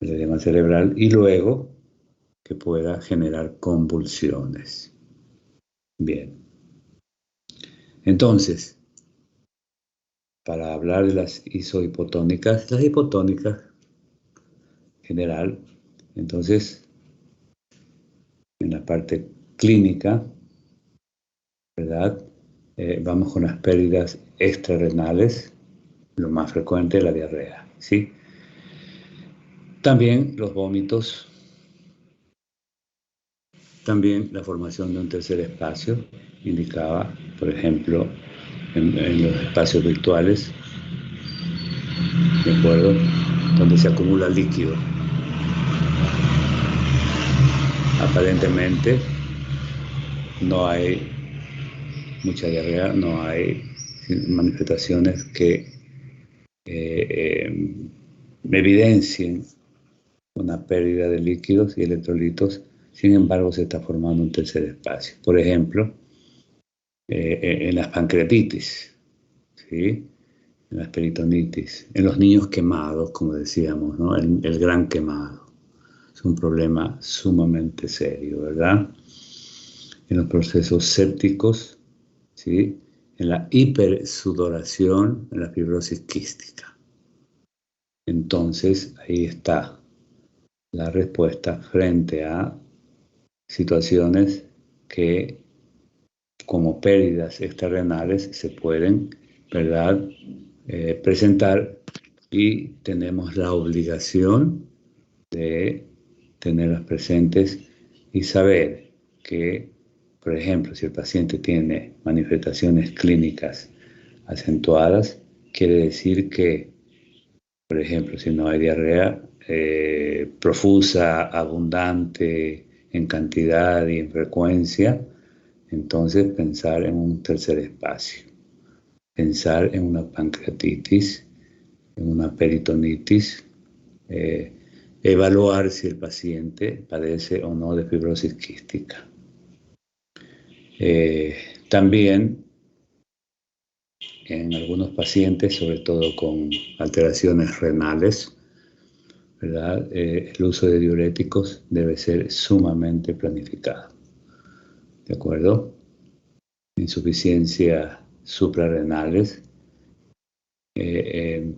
el edema cerebral, y luego que pueda generar convulsiones. Bien. Entonces, para hablar de las isohipotónicas, las hipotónicas en general, entonces, en la parte clínica, ¿verdad? Vamos con las pérdidas extrarrenales, lo más frecuente es la diarrea, ¿sí? También los vómitos, también la formación de un tercer espacio, indicaba, por ejemplo, en los espacios virtuales, ¿de acuerdo? Donde se acumula líquido. Aparentemente no hay mucha diarrea, no hay manifestaciones que evidencien una pérdida de líquidos y electrolitos. Sin embargo, se está formando un tercer espacio. Por ejemplo, en las pancreatitis, ¿sí? En las peritonitis, en los niños quemados, como decíamos, ¿no? El gran quemado. Es un problema sumamente serio, ¿verdad? En los procesos sépticos, ¿sí? En la hipersudoración, en la fibrosis quística. Entonces, ahí está la respuesta frente a situaciones que, como pérdidas extrarrenales, se pueden, ¿verdad?, presentar, y tenemos la obligación de tenerlas presentes y saber que, por ejemplo, si el paciente tiene manifestaciones clínicas acentuadas, quiere decir que, por ejemplo, si no hay diarrea profusa, abundante en cantidad y en frecuencia, entonces pensar en un tercer espacio, pensar en una pancreatitis, en una peritonitis, evaluar si el paciente padece o no de fibrosis quística. También en algunos pacientes, sobre todo con alteraciones renales, ¿verdad? El uso de diuréticos debe ser sumamente planificado. ¿De acuerdo? Insuficiencias suprarrenales, el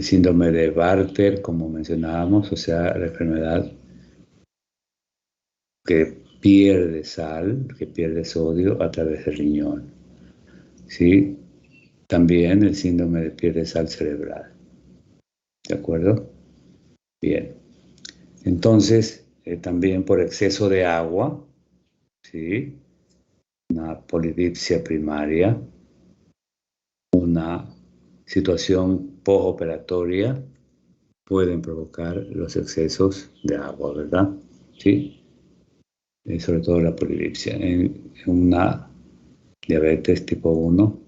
síndrome de Bartter, como mencionábamos, o sea, la enfermedad que pierde sal, que pierde sodio a través del riñón. ¿Sí? También el síndrome de pierde sal cerebral. ¿De acuerdo? Bien. Entonces, también por exceso de agua, ¿sí? Una polidipsia primaria, una situación postoperatoria, pueden provocar los excesos de agua, ¿verdad? ¿Sí? Sobre todo la polidipsia. En una diabetes tipo 1,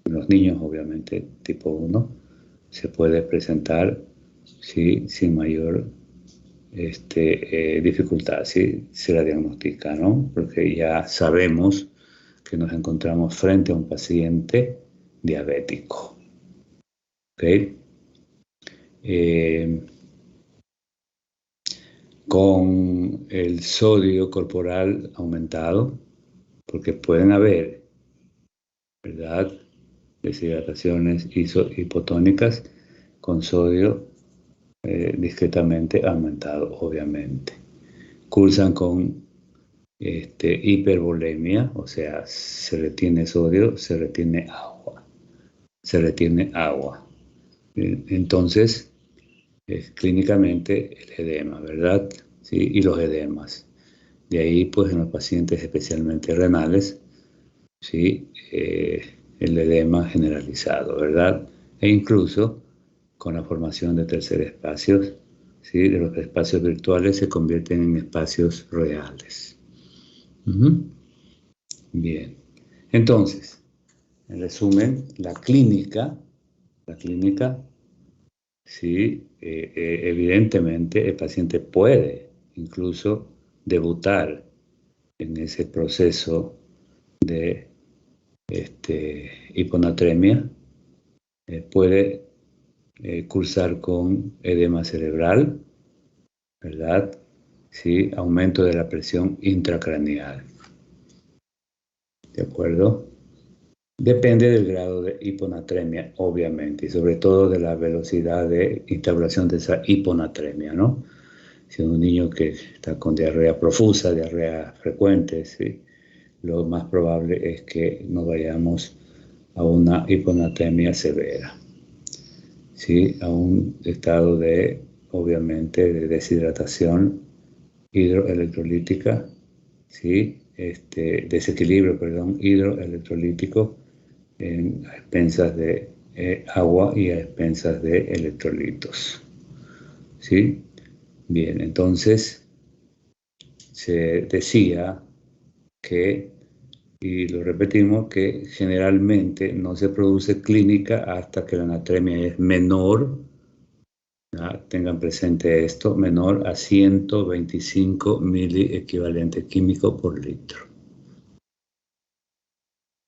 en los niños obviamente tipo 1, se puede presentar, ¿sí?, sin mayor dificultad, ¿sí? Se la diagnostica, ¿no? Porque ya sabemos que nos encontramos frente a un paciente diabético. ¿Ok? Con el sodio corporal aumentado, porque pueden haber, ¿verdad?, deshidrataciones hipotónicas con sodio discretamente aumentado, obviamente. Cursan con hipervolemia, o sea, se retiene sodio, se retiene agua. Se retiene agua. Entonces, clínicamente el edema, ¿verdad? ¿Sí? Y los edemas. De ahí, pues, en los pacientes especialmente renales, ¿sí? El edema generalizado, ¿verdad? E incluso con la formación de terceros espacios, ¿sí? De los espacios virtuales se convierten en espacios reales. Bien. Entonces, en resumen, la clínica, sí, evidentemente el paciente puede incluso debutar en ese proceso de hiponatremia, puede cursar con edema cerebral, ¿verdad? Sí, aumento de la presión intracraneal. ¿De acuerdo? Depende del grado de hiponatremia, obviamente, y sobre todo de la velocidad de instauración de esa hiponatremia, ¿no? Si es un niño que está con diarrea profusa, diarrea frecuente, ¿sí? Lo más probable es que no vayamos a una hiponatremia severa, ¿sí? A un estado de, obviamente, de deshidratación hidroelectrolítica, ¿sí? Desequilibrio, perdón, hidroelectrolítico a expensas de agua y a expensas de electrolitos, ¿sí? Bien, entonces se decía que, y lo repetimos, que generalmente no se produce clínica hasta que la anatremia es menor, ¿ya? Tengan presente esto, menor a 125 miliequivalente químico por litro.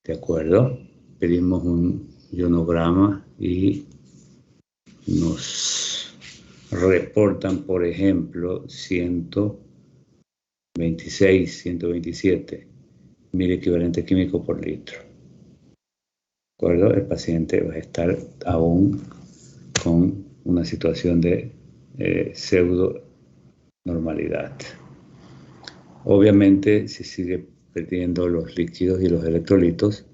¿De acuerdo? Pedimos un ionograma y nos reportan, por ejemplo, 126, 127 mil equivalente químico por litro. ¿De acuerdo? El paciente va a estar aún con una situación de pseudo normalidad. Obviamente, si sigue perdiendo los líquidos y los electrolitos,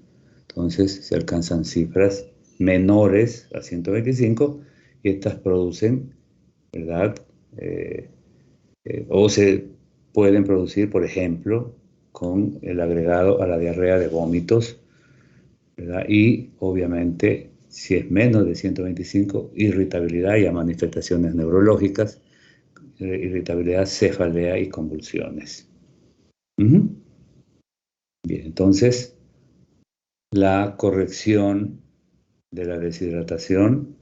entonces se alcanzan cifras menores a 125 y estas producen, ¿verdad? O se pueden producir, por ejemplo, con el agregado a la diarrea de vómitos, ¿verdad? Y obviamente, si es menos de 125, irritabilidad y a manifestaciones neurológicas, irritabilidad, cefalea y convulsiones. Bien, entonces la corrección de la deshidratación,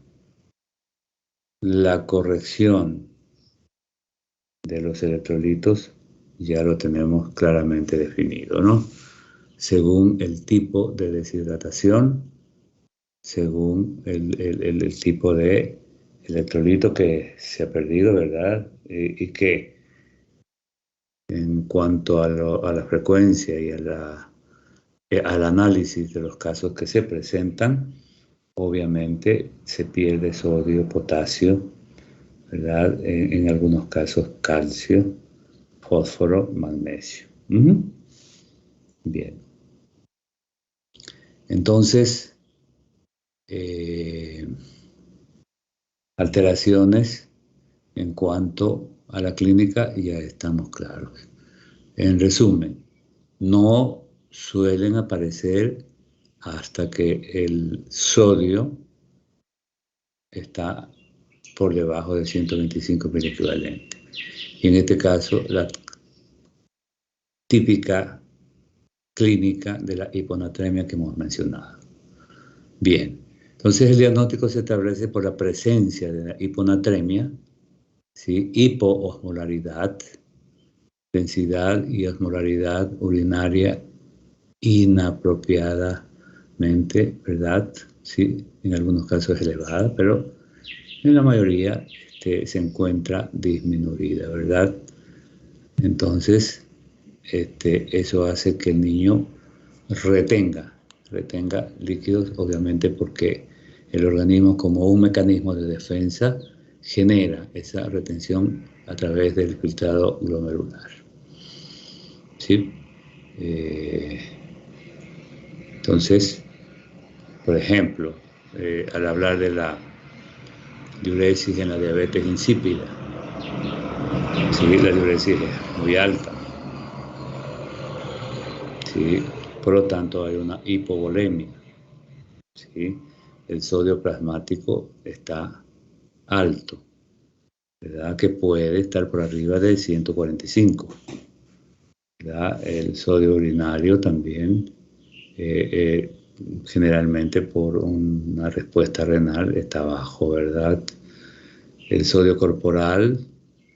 la corrección de los electrolitos, ya lo tenemos claramente definido, ¿no? Según el tipo de deshidratación, según el tipo de electrolito que se ha perdido, ¿verdad? Y que en cuanto a la frecuencia y al análisis de los casos que se presentan, obviamente se pierde sodio, potasio, ¿verdad? En algunos casos calcio, fósforo, magnesio. Bien. Entonces, alteraciones en cuanto a la clínica ya estamos claros. En resumen, no suelen aparecer hasta que el sodio está por debajo de 125 miliequivalente. Y en este caso, la típica clínica de la hiponatremia que hemos mencionado. Bien, entonces el diagnóstico se establece por la presencia de la hiponatremia, ¿sí? Hipoosmolaridad, densidad y osmolaridad urinaria inapropiadamente, ¿verdad? Sí, en algunos casos es elevada, pero en la mayoría se encuentra disminuida, ¿verdad? Entonces, eso hace que el niño retenga líquidos, obviamente porque el organismo, como un mecanismo de defensa, genera esa retención a través del filtrado glomerular. ¿Sí? Entonces, por ejemplo, al hablar de la diuresis en la diabetes insípida, ¿sí? La diuresis es muy alta, ¿sí? Por lo tanto hay una hipovolemia, ¿sí? El sodio plasmático está alto, ¿verdad? Que puede estar por arriba de 145, ¿verdad? El sodio urinario también, generalmente por una respuesta renal está bajo, ¿verdad? El sodio corporal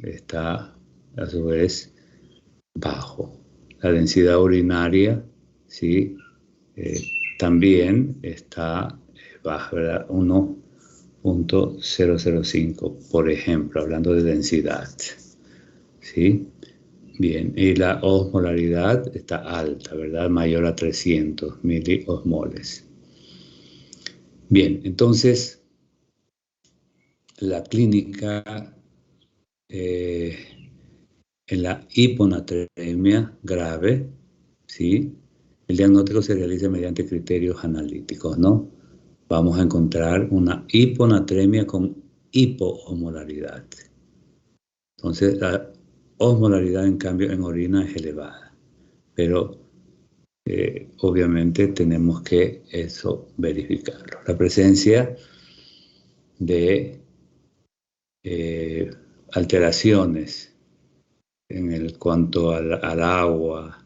está a su vez bajo. La densidad urinaria, ¿sí? También está baja, ¿verdad? 1 0.005, por ejemplo, hablando de densidad. ¿Sí? Bien, y la osmolaridad está alta, ¿verdad? Mayor a 300 miliosmoles. Bien, entonces, la clínica en la hiponatremia grave, ¿sí? El diagnóstico se realiza mediante criterios analíticos, ¿no? Vamos a encontrar una hiponatremia con hipoosmolaridad. Entonces, la osmolaridad, en cambio, en orina es elevada. Pero, obviamente, tenemos que eso verificarlo. La presencia de alteraciones en cuanto al agua,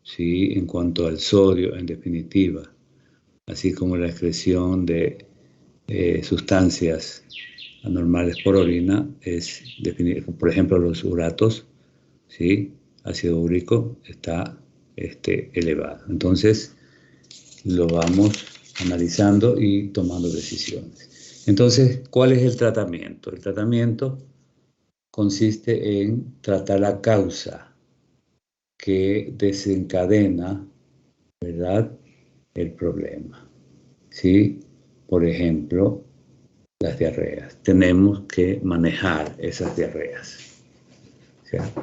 ¿sí? En cuanto al sodio, en definitiva, así como la excreción de sustancias anormales por orina, por ejemplo, los uratos, ¿sí? Ácido úrico está elevado. Entonces, lo vamos analizando y tomando decisiones. Entonces, ¿cuál es el tratamiento? El tratamiento consiste en tratar la causa que desencadena, ¿verdad?, el problema. ¿Sí? Por ejemplo, las diarreas. Tenemos que manejar esas diarreas.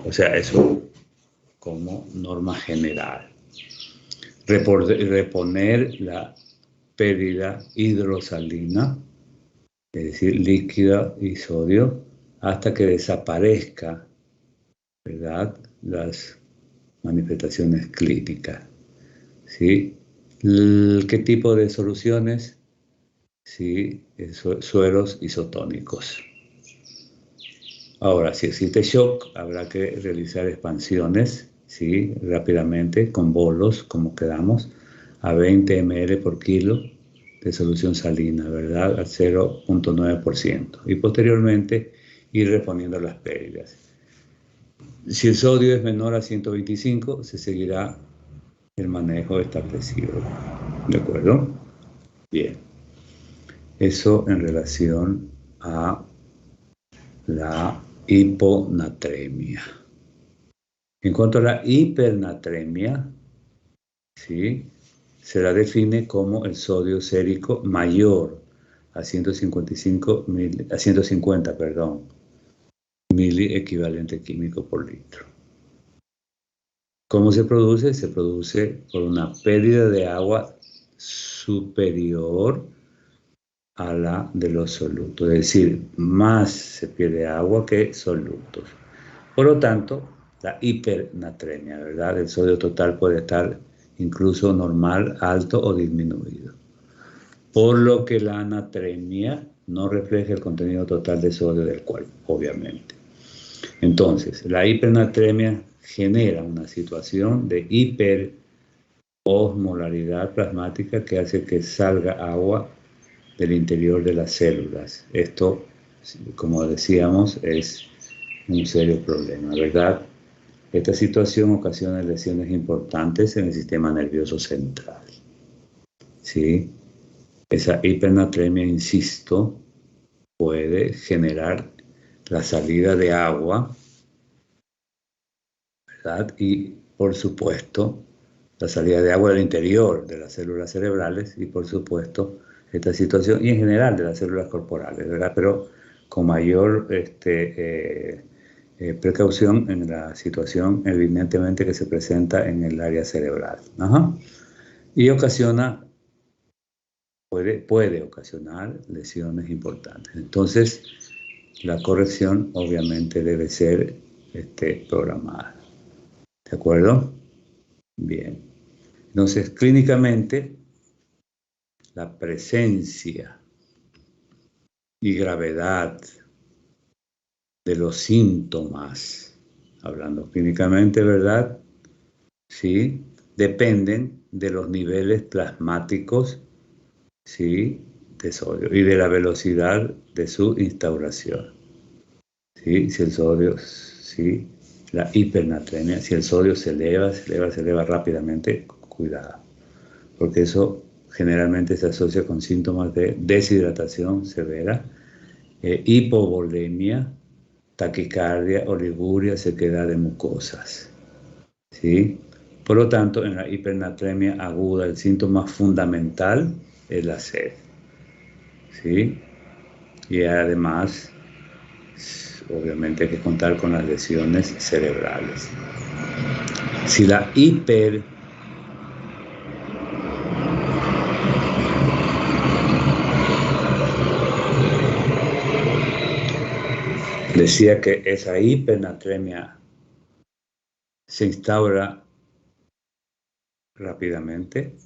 O sea, eso como norma general. Reponer la pérdida hidrosalina, es decir, líquida y sodio, hasta que desaparezca, ¿verdad?, las manifestaciones clínicas. ¿Sí? ¿Qué tipo de soluciones? Sí, sueros isotónicos. Ahora, si existe shock, habrá que realizar expansiones, ¿sí?, rápidamente, con bolos, como quedamos, a 20 ml por kilo de solución salina, ¿verdad?, al 0.9%. Y posteriormente ir reponiendo las pérdidas. Si el sodio es menor a 125, se seguirá el manejo establecido. ¿De acuerdo? Bien. Eso en relación a la hiponatremia. En cuanto a la hipernatremia, ¿sí?, se la define como el sodio sérico mayor a 150 mili equivalente químico por litro. ¿Cómo se produce? Se produce por una pérdida de agua superior a la de los solutos, es decir, más se pierde agua que solutos. Por lo tanto, la hipernatremia, ¿verdad? El sodio total puede estar incluso normal, alto o disminuido. Por lo que la anatremia no refleja el contenido total de sodio del cuerpo, obviamente. Entonces, la hipernatremia genera una situación de hiperosmolaridad plasmática que hace que salga agua del interior de las células. Esto, como decíamos, es un serio problema, ¿verdad? Esta situación ocasiona lesiones importantes en el sistema nervioso central. ¿Sí? Esa hipernatremia, insisto, puede generar la salida de agua, ¿verdad? Y, por supuesto, la salida de agua del interior de las células cerebrales y, por supuesto, esta situación, y en general de las células corporales, ¿verdad? Pero con mayor precaución en la situación evidentemente que se presenta en el área cerebral. Y puede ocasionar lesiones importantes. Entonces, la corrección obviamente debe ser programada. ¿De acuerdo? Bien. Entonces, clínicamente, la presencia y gravedad de los síntomas, hablando clínicamente, ¿verdad?, ¿sí?, dependen de los niveles plasmáticos, ¿sí?, de sodio y de la velocidad de su instauración. ¿Sí? Si el sodio, ¿sí?, la hipernatremia, si el sodio se eleva rápidamente, cuidado, porque eso generalmente se asocia con síntomas de deshidratación severa hipovolemia, taquicardia, oliguria, sequedad de mucosas. ¿Sí? Por lo tanto, en la hipernatremia aguda el síntoma fundamental es la sed. ¿Sí? Y además, obviamente hay que contar con las lesiones cerebrales. Si la decía que esa hipernatremia se instaura rápidamente,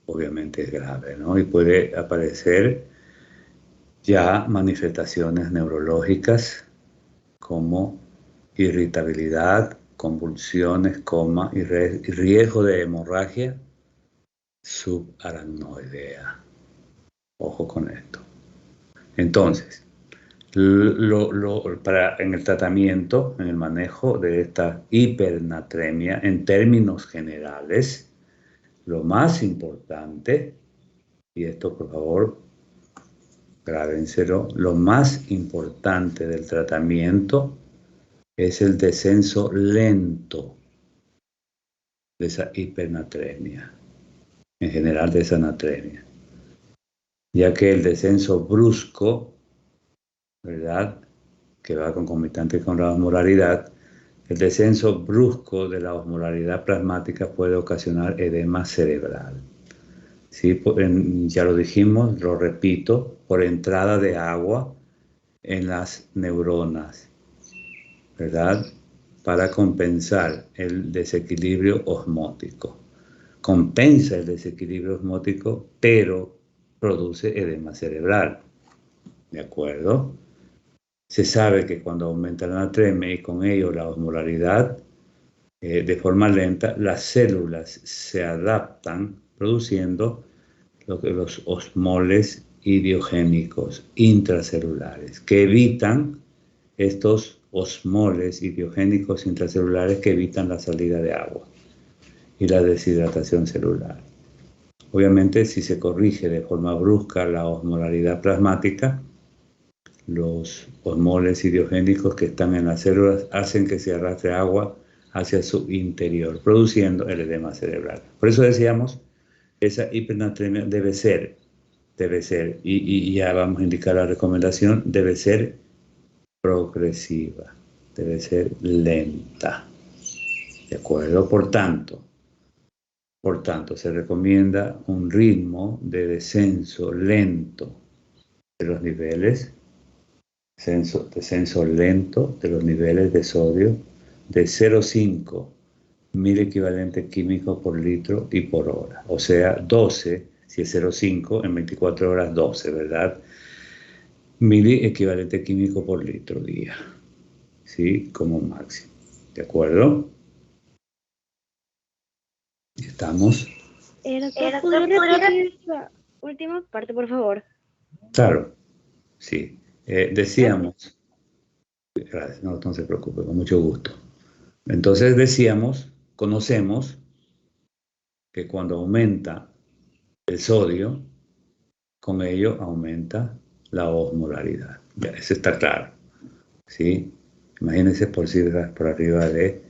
obviamente es grave, ¿no? Y puede aparecer ya manifestaciones neurológicas como irritabilidad, convulsiones, coma y riesgo de hemorragia subaracnoidea. Ojo con esto. Entonces, en el tratamiento, en el manejo de esta hipernatremia, en términos generales, lo más importante, y esto por favor, grábenselo, lo más importante del tratamiento es el descenso lento de esa hipernatremia, en general de esa natremia, ya que el descenso brusco, ¿verdad?, que va concomitante con la osmolaridad, el descenso brusco de la osmolaridad plasmática puede ocasionar edema cerebral. ¿Sí? Ya lo dijimos, lo repito, por entrada de agua en las neuronas, ¿verdad?, para compensar el desequilibrio osmótico. Compensa el desequilibrio osmótico, pero produce edema cerebral. ¿De acuerdo? Se sabe que cuando aumenta la natremia y con ello la osmolaridad, de forma lenta, las células se adaptan produciendo los osmoles idiogénicos intracelulares, que evitan estos osmoles idiogénicos intracelulares que evitan la salida de agua y la deshidratación celular. Obviamente, si se corrige de forma brusca la osmolaridad plasmática, los osmoles idiogénicos que están en las células hacen que se arrastre agua hacia su interior, produciendo el edema cerebral. Por eso decíamos, esa hipernatremia debe ser, y ya vamos a indicar la recomendación, debe ser progresiva, debe ser lenta. ¿De acuerdo? Por tanto, se recomienda un ritmo de descenso lento de los niveles, descenso lento de los niveles de sodio de 0,5 mil equivalentes químicos por litro y por hora. O sea, 12, si es 0,5, en 24 horas 12, ¿verdad? Mili equivalente químico por litro día. ¿Sí? Como máximo. ¿De acuerdo? ¿Estamos? ¿Puedo repetir la última parte, por favor? Claro, sí. Decíamos, gracias, no se preocupe, con mucho gusto. Entonces decíamos, conocemos que cuando aumenta el sodio, con ello aumenta la osmolaridad. Ya, eso está claro. ¿Sí? Imagínense por cifras por arriba de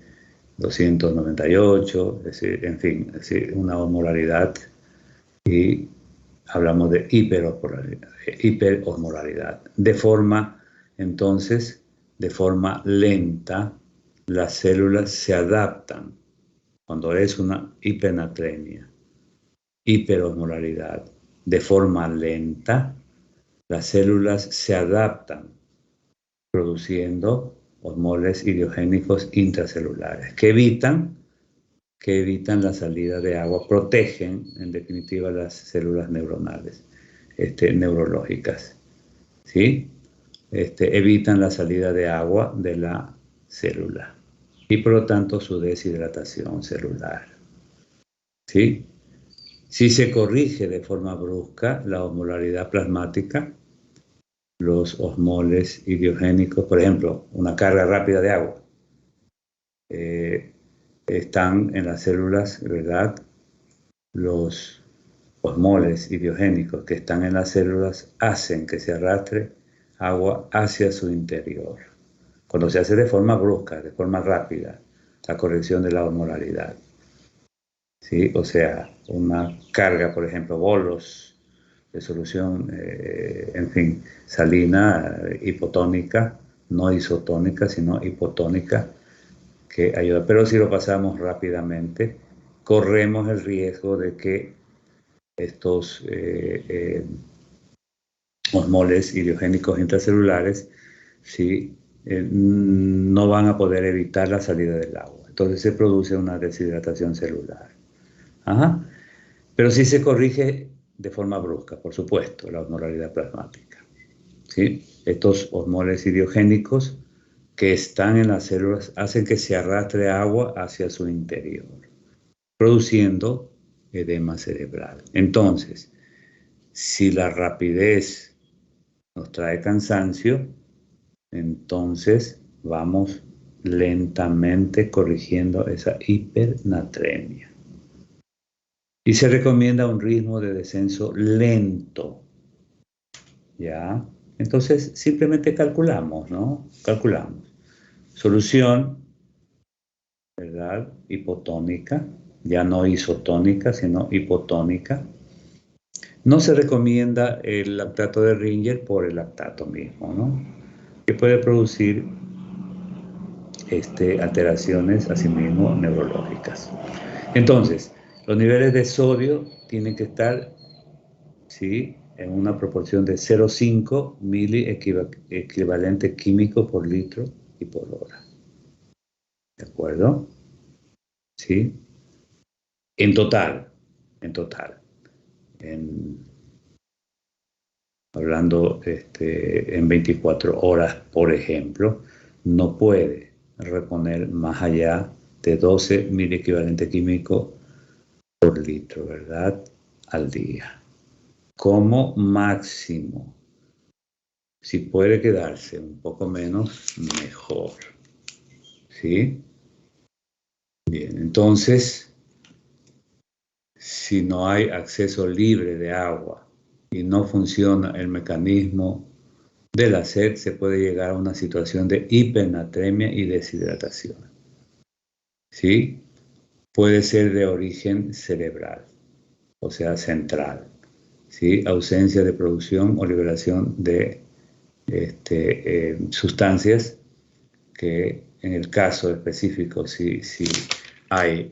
298, es decir, en fin, es decir, una osmolaridad, y hablamos de hiperosmolaridad. Entonces, de forma lenta, las células se adaptan cuando es una hipernatremia, hiperosmolaridad. De forma lenta, las células se adaptan produciendo osmoles idiogénicos intracelulares que evitan la salida de agua, protegen en definitiva las células neuronales, neurológicas, ¿sí? Evitan la salida de agua de la célula y por lo tanto su deshidratación celular, ¿sí? Si se corrige de forma brusca la osmolaridad plasmática, los osmoles idiogénicos, por ejemplo, una carga rápida de agua, están en las células, ¿verdad? Los osmoles idiogénicos que están en las células hacen que se arrastre agua hacia su interior. Cuando se hace de forma brusca, de forma rápida, la corrección de la osmolaridad. ¿Sí? O sea, una carga, por ejemplo, bolos de solución, en fin, salina, hipotónica, no isotónica, sino hipotónica, que ayuda. Pero si lo pasamos rápidamente, corremos el riesgo de que estos osmoles idiogénicos intracelulares, ¿sí? No van a poder evitar la salida del agua. Entonces se produce una deshidratación celular. Ajá. Pero sí se corrige de forma brusca, por supuesto, la osmolaridad plasmática. ¿Sí? Estos osmoles idiogénicos que están en las células hacen que se arrastre agua hacia su interior, produciendo edema cerebral. Entonces, si la rapidez nos trae cansancio, entonces vamos lentamente corrigiendo esa hipernatremia. Y se recomienda un ritmo de descenso lento. ¿Ya? Entonces simplemente calculamos, ¿no? Calculamos. Solución, ¿verdad? Hipotónica, ya no isotónica, sino hipotónica. No se recomienda el lactato de Ringer por el lactato mismo, ¿no? Que puede producir alteraciones asimismo neurológicas. Entonces, los niveles de sodio tienen que estar, ¿sí?, en una proporción de 0,5 mili equivalente químico por litro y por hora. ¿De acuerdo? ¿Sí? En total, hablando en 24 horas, por ejemplo, no puede reponer más allá de 12 mil equivalente químico por litro, ¿verdad? Al día. Como máximo. Si puede quedarse un poco menos, mejor. ¿Sí? Bien, entonces, si no hay acceso libre de agua y no funciona el mecanismo de la sed, se puede llegar a una situación de hipernatremia y deshidratación. ¿Sí? Puede ser de origen cerebral, o sea, central. ¿Sí? Ausencia de producción o liberación de sustancias que en el caso específico, si hay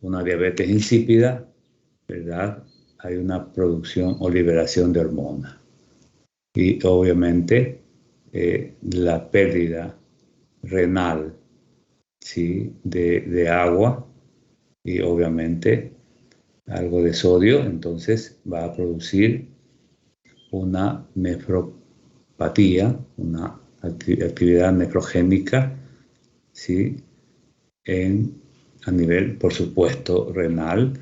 una diabetes insípida, ¿verdad? Hay una producción o liberación de hormonas. Y obviamente la pérdida renal, ¿sí?, de agua y obviamente algo de sodio, entonces va a producir una nefropatía, una actividad nefrogénica, ¿sí?, a nivel, por supuesto, renal,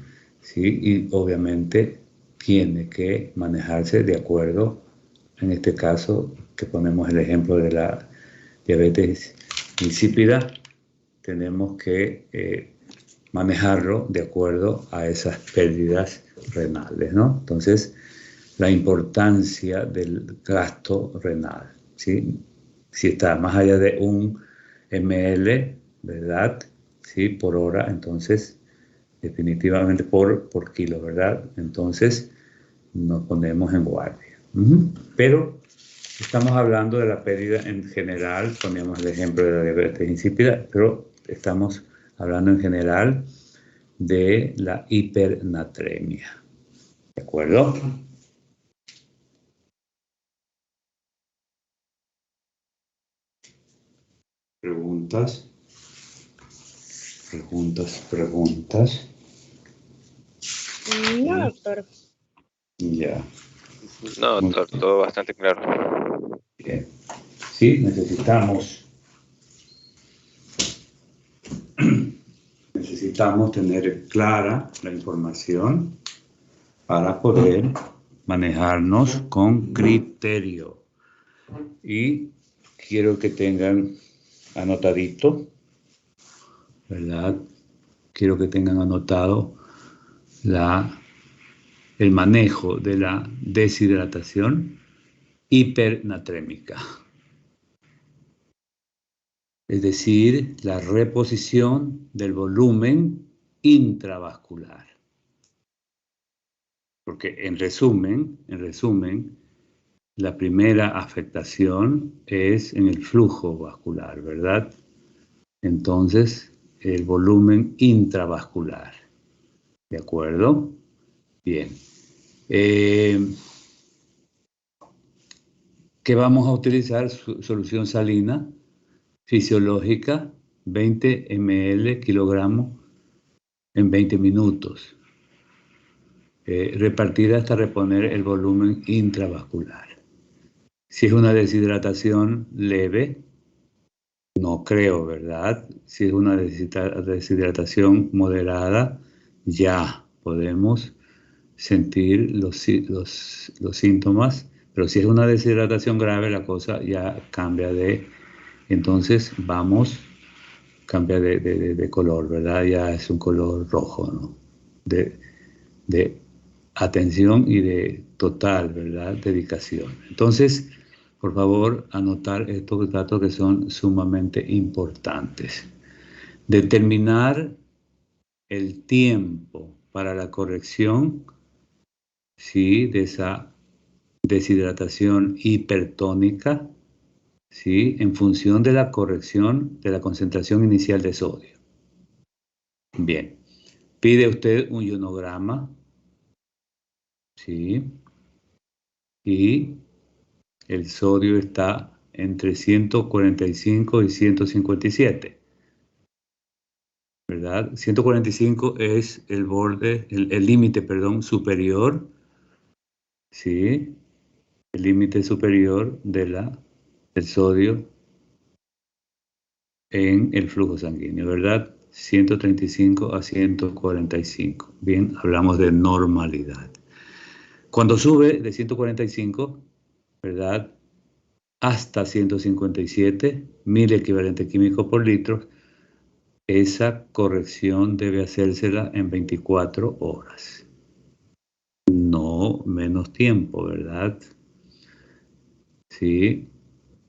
¿sí? Y obviamente tiene que manejarse de acuerdo, en este caso, que ponemos el ejemplo de la diabetes insípida, tenemos que manejarlo de acuerdo a esas pérdidas renales, ¿no? Entonces, la importancia del gasto renal, ¿sí? Si está más allá de 1 ml, ¿verdad?, ¿sí?, por hora, entonces definitivamente por kilo, ¿verdad? Entonces nos ponemos en guardia. Pero estamos hablando de la pérdida en general, poníamos el ejemplo de la diabetes insípida, pero estamos hablando en general de la hipernatremia. ¿De acuerdo? Preguntas. No, doctor. Ya. No, doctor, todo bastante claro. Bien. Sí, necesitamos tener clara la información para poder manejarnos con criterio. Y quiero que tengan anotadito, ¿verdad? Quiero que tengan anotado el manejo de la deshidratación hipernatrémica. Es decir, la reposición del volumen intravascular. Porque en resumen, la primera afectación es en el flujo vascular, ¿verdad? Entonces, el volumen intravascular. ¿De acuerdo? Bien. ¿Qué vamos a utilizar? Solución salina fisiológica, 20 ml kilogramo en 20 minutos. Repartida hasta reponer el volumen intravascular. Si es una deshidratación leve, no creo, ¿verdad? Si es una deshidratación moderada, ya podemos sentir los síntomas, pero si es una deshidratación grave, la cosa ya cambia de... Entonces cambia de color, ¿verdad? Ya es un color rojo, ¿no? De atención y de total, ¿verdad? Dedicación. Entonces, por favor, anotar estos datos que son sumamente importantes. Determinar el tiempo para la corrección, ¿sí? De esa deshidratación hipertónica, ¿sí? En función de la corrección de la concentración inicial de sodio. Bien, pide usted un ionograma, ¿sí? Y el sodio está entre 145 y 157, ¿verdad? 145 es el borde, el límite, perdón, superior, ¿sí? El límite superior del sodio en el flujo sanguíneo, ¿verdad? 135 a 145. Bien, hablamos de normalidad. Cuando sube de 145, ¿verdad? Hasta 157 mil equivalente químico por litro, esa corrección debe hacérsela en 24 horas. No menos tiempo, ¿verdad? Sí,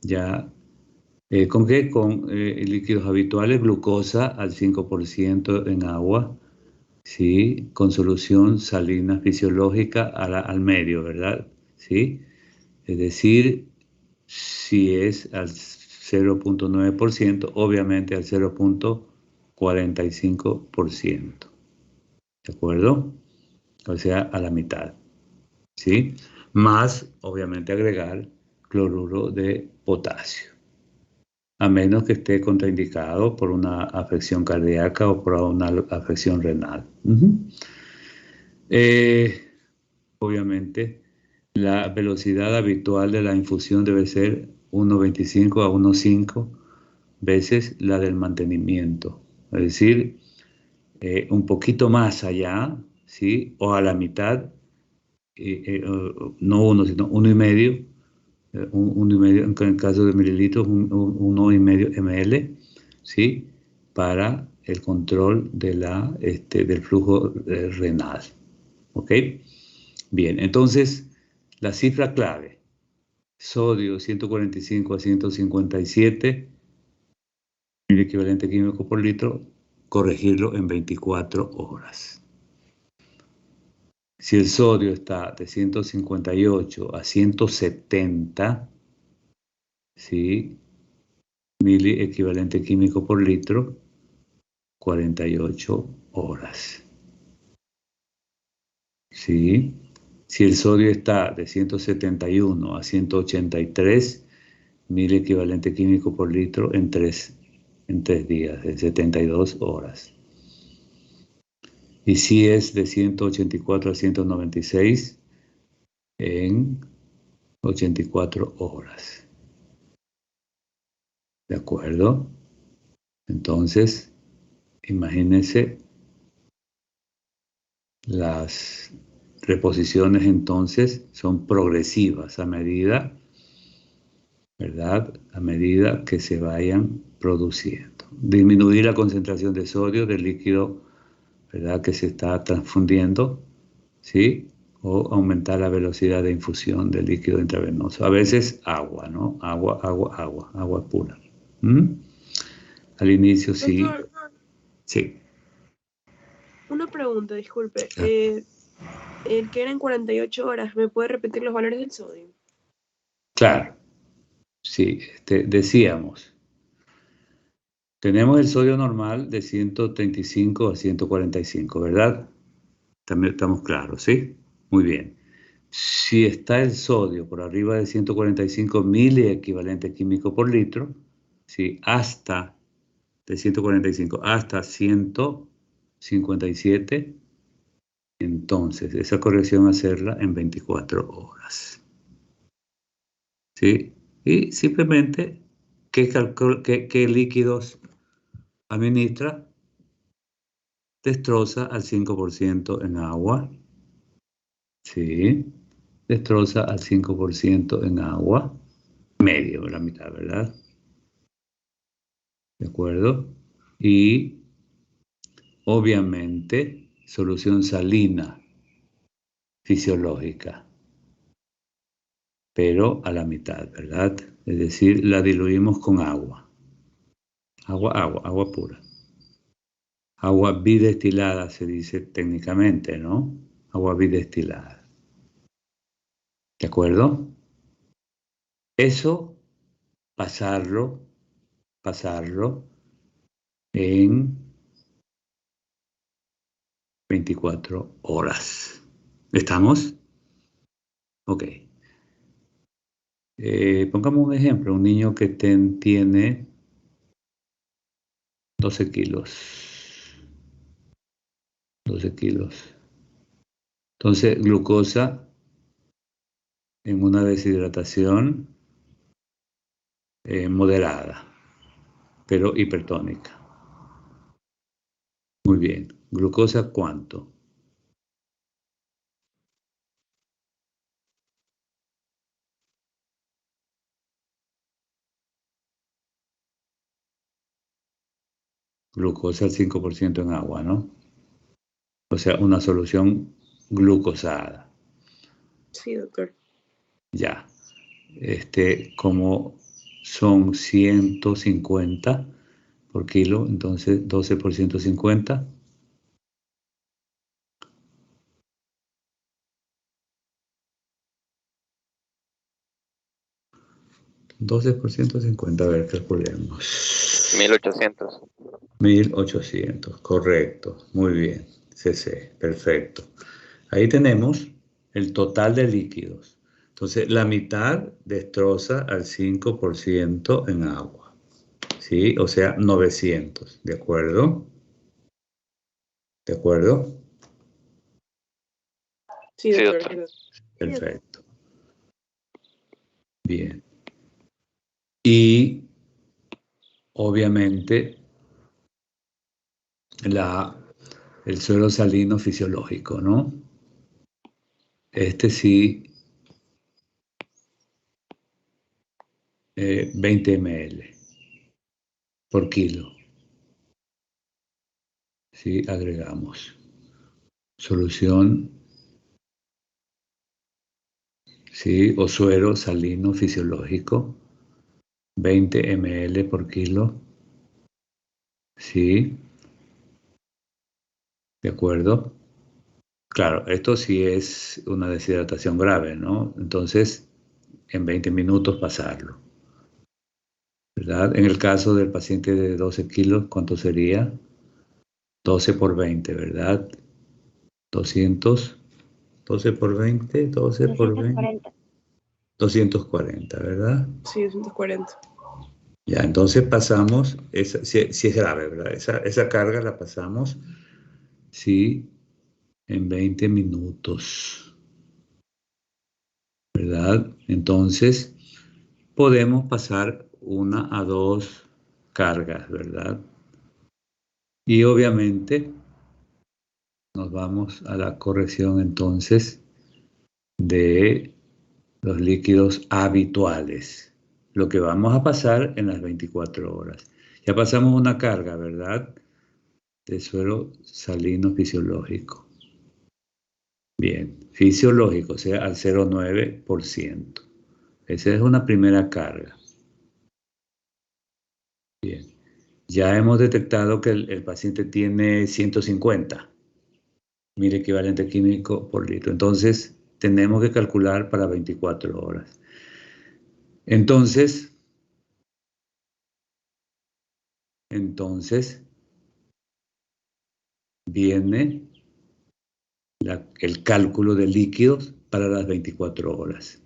ya. ¿Con qué? Con líquidos habituales, glucosa al 5% en agua, ¿sí? Con solución salina fisiológica al medio, ¿verdad? ¿Sí? Es decir, si es al 0.9%, obviamente al 0.45%. ¿De acuerdo? O sea, a la mitad. ¿Sí? Más, obviamente, agregar cloruro de potasio. A menos que esté contraindicado por una afección cardíaca o por una afección renal. Obviamente, la velocidad habitual de la infusión debe ser 1.25 a 1.5 veces la del mantenimiento. Es decir, un poquito más allá, ¿sí? O a la mitad, no uno, sino 1.5, 1.5, en el caso de mililitros, 1.5 ml, ¿sí? Para el control de del flujo renal. ¿Ok? Bien, entonces, la cifra clave, sodio 145 a 157 mil equivalente químico por litro, corregirlo en 24 horas. Si el sodio está de 158 a 170, ¿sí? Mili equivalente químico por litro, 48 horas. ¿Sí? Si el sodio está de 171 a 183, mil equivalente químico por litro en 3 días, en 72 horas. Y si es de 184 a 196, en 84 horas. ¿De acuerdo? Entonces, imagínense las reposiciones entonces son progresivas a medida, ¿verdad? A medida que se vayan produciendo. Disminuir la concentración de sodio del líquido, ¿verdad? Que se está transfundiendo, ¿sí? o aumentar la velocidad de infusión del líquido intravenoso. A veces agua, ¿no? Agua pura. ¿Mm? Al inicio sí. Doctor, Sí. una pregunta, disculpe. El que era en 48 horas, ¿me puede repetir los valores del sodio? Claro. Sí, decíamos. Tenemos el sodio normal de 135 a 145, ¿verdad? También estamos claros, ¿sí? Muy bien. Si está el sodio por arriba de 145 miliequivalente químico por litro, ¿sí? Hasta de 145 hasta 157, entonces esa corrección hacerla en 24 horas. ¿Sí? Y simplemente, ¿qué líquidos administra? Destroza al 5% en agua. Sí. Destroza al 5% en agua. Medio, la mitad, ¿verdad? ¿De acuerdo? Y obviamente solución salina fisiológica, pero a la mitad, ¿verdad? Es decir, la diluimos con agua. Agua pura. Agua bidestilada se dice técnicamente, ¿no? Agua bidestilada. ¿De acuerdo? Eso, pasarlo en 24 horas. ¿Estamos? Ok. Pongamos un ejemplo. Un niño que tiene 12 kilos. 12 kilos. Entonces, glucosa en una deshidratación moderada, pero hipertónica. Muy bien. ¿Glucosa cuánto? Glucosa al 5% en agua, ¿no? O sea, una solución glucosada. Sí, doctor. Ya. Como son 150 por kilo, entonces 12 por 150. 12 por 150, a ver, calculemos. 1800. 1800, correcto, muy bien, CC, perfecto. Ahí tenemos el total de líquidos. Entonces, la mitad destroza al 5% en agua, ¿sí? O sea, 900, ¿de acuerdo? ¿De acuerdo? Sí, Sí, doctor. doctor. Perfecto. Bien. Y obviamente el suero salino fisiológico, ¿no? Sí, 20 ml por kilo. ¿Sí? Agregamos. Solución, ¿sí? O suero salino fisiológico, 20 ml por kilo. ¿Sí? ¿De acuerdo? Claro, esto sí es una deshidratación grave, ¿no? Entonces, en 20 minutos pasarlo, ¿verdad? En el caso del paciente de 12 kilos, ¿cuánto sería? 12 por 20, ¿verdad? 200, 12 por 20, 12 por 20, 240. 240, ¿verdad? Sí, 240. Ya, entonces pasamos, si es grave, ¿verdad? Esa carga la pasamos, sí, en 20 minutos, ¿verdad? Entonces, podemos pasar una a dos cargas, ¿verdad? Y obviamente nos vamos a la corrección entonces de los líquidos habituales, lo que vamos a pasar en las 24 horas. Ya pasamos una carga, ¿verdad? De suero salino fisiológico. Bien, fisiológico, o sea, al 0,9%. Esa es una primera carga. Bien, ya hemos detectado que el paciente tiene 150 mil equivalente químico por litro. Entonces, tenemos que calcular para 24 horas. Entonces, viene el cálculo de líquidos para las 24 horas.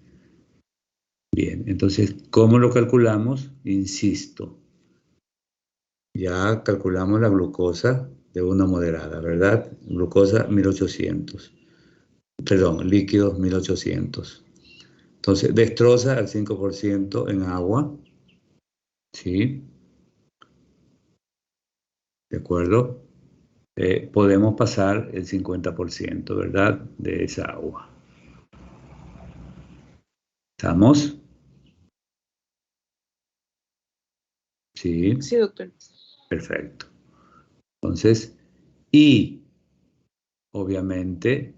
Bien, entonces, ¿cómo lo calculamos? Insisto, ya calculamos la glucosa de una moderada, ¿verdad? Glucosa 1800. Perdón, líquidos 1800. Entonces, destroza al 5% en agua, ¿sí? ¿De acuerdo? Podemos pasar el 50%, ¿verdad? De esa agua. ¿Estamos? Sí, Sí, doctor. perfecto. Entonces, y obviamente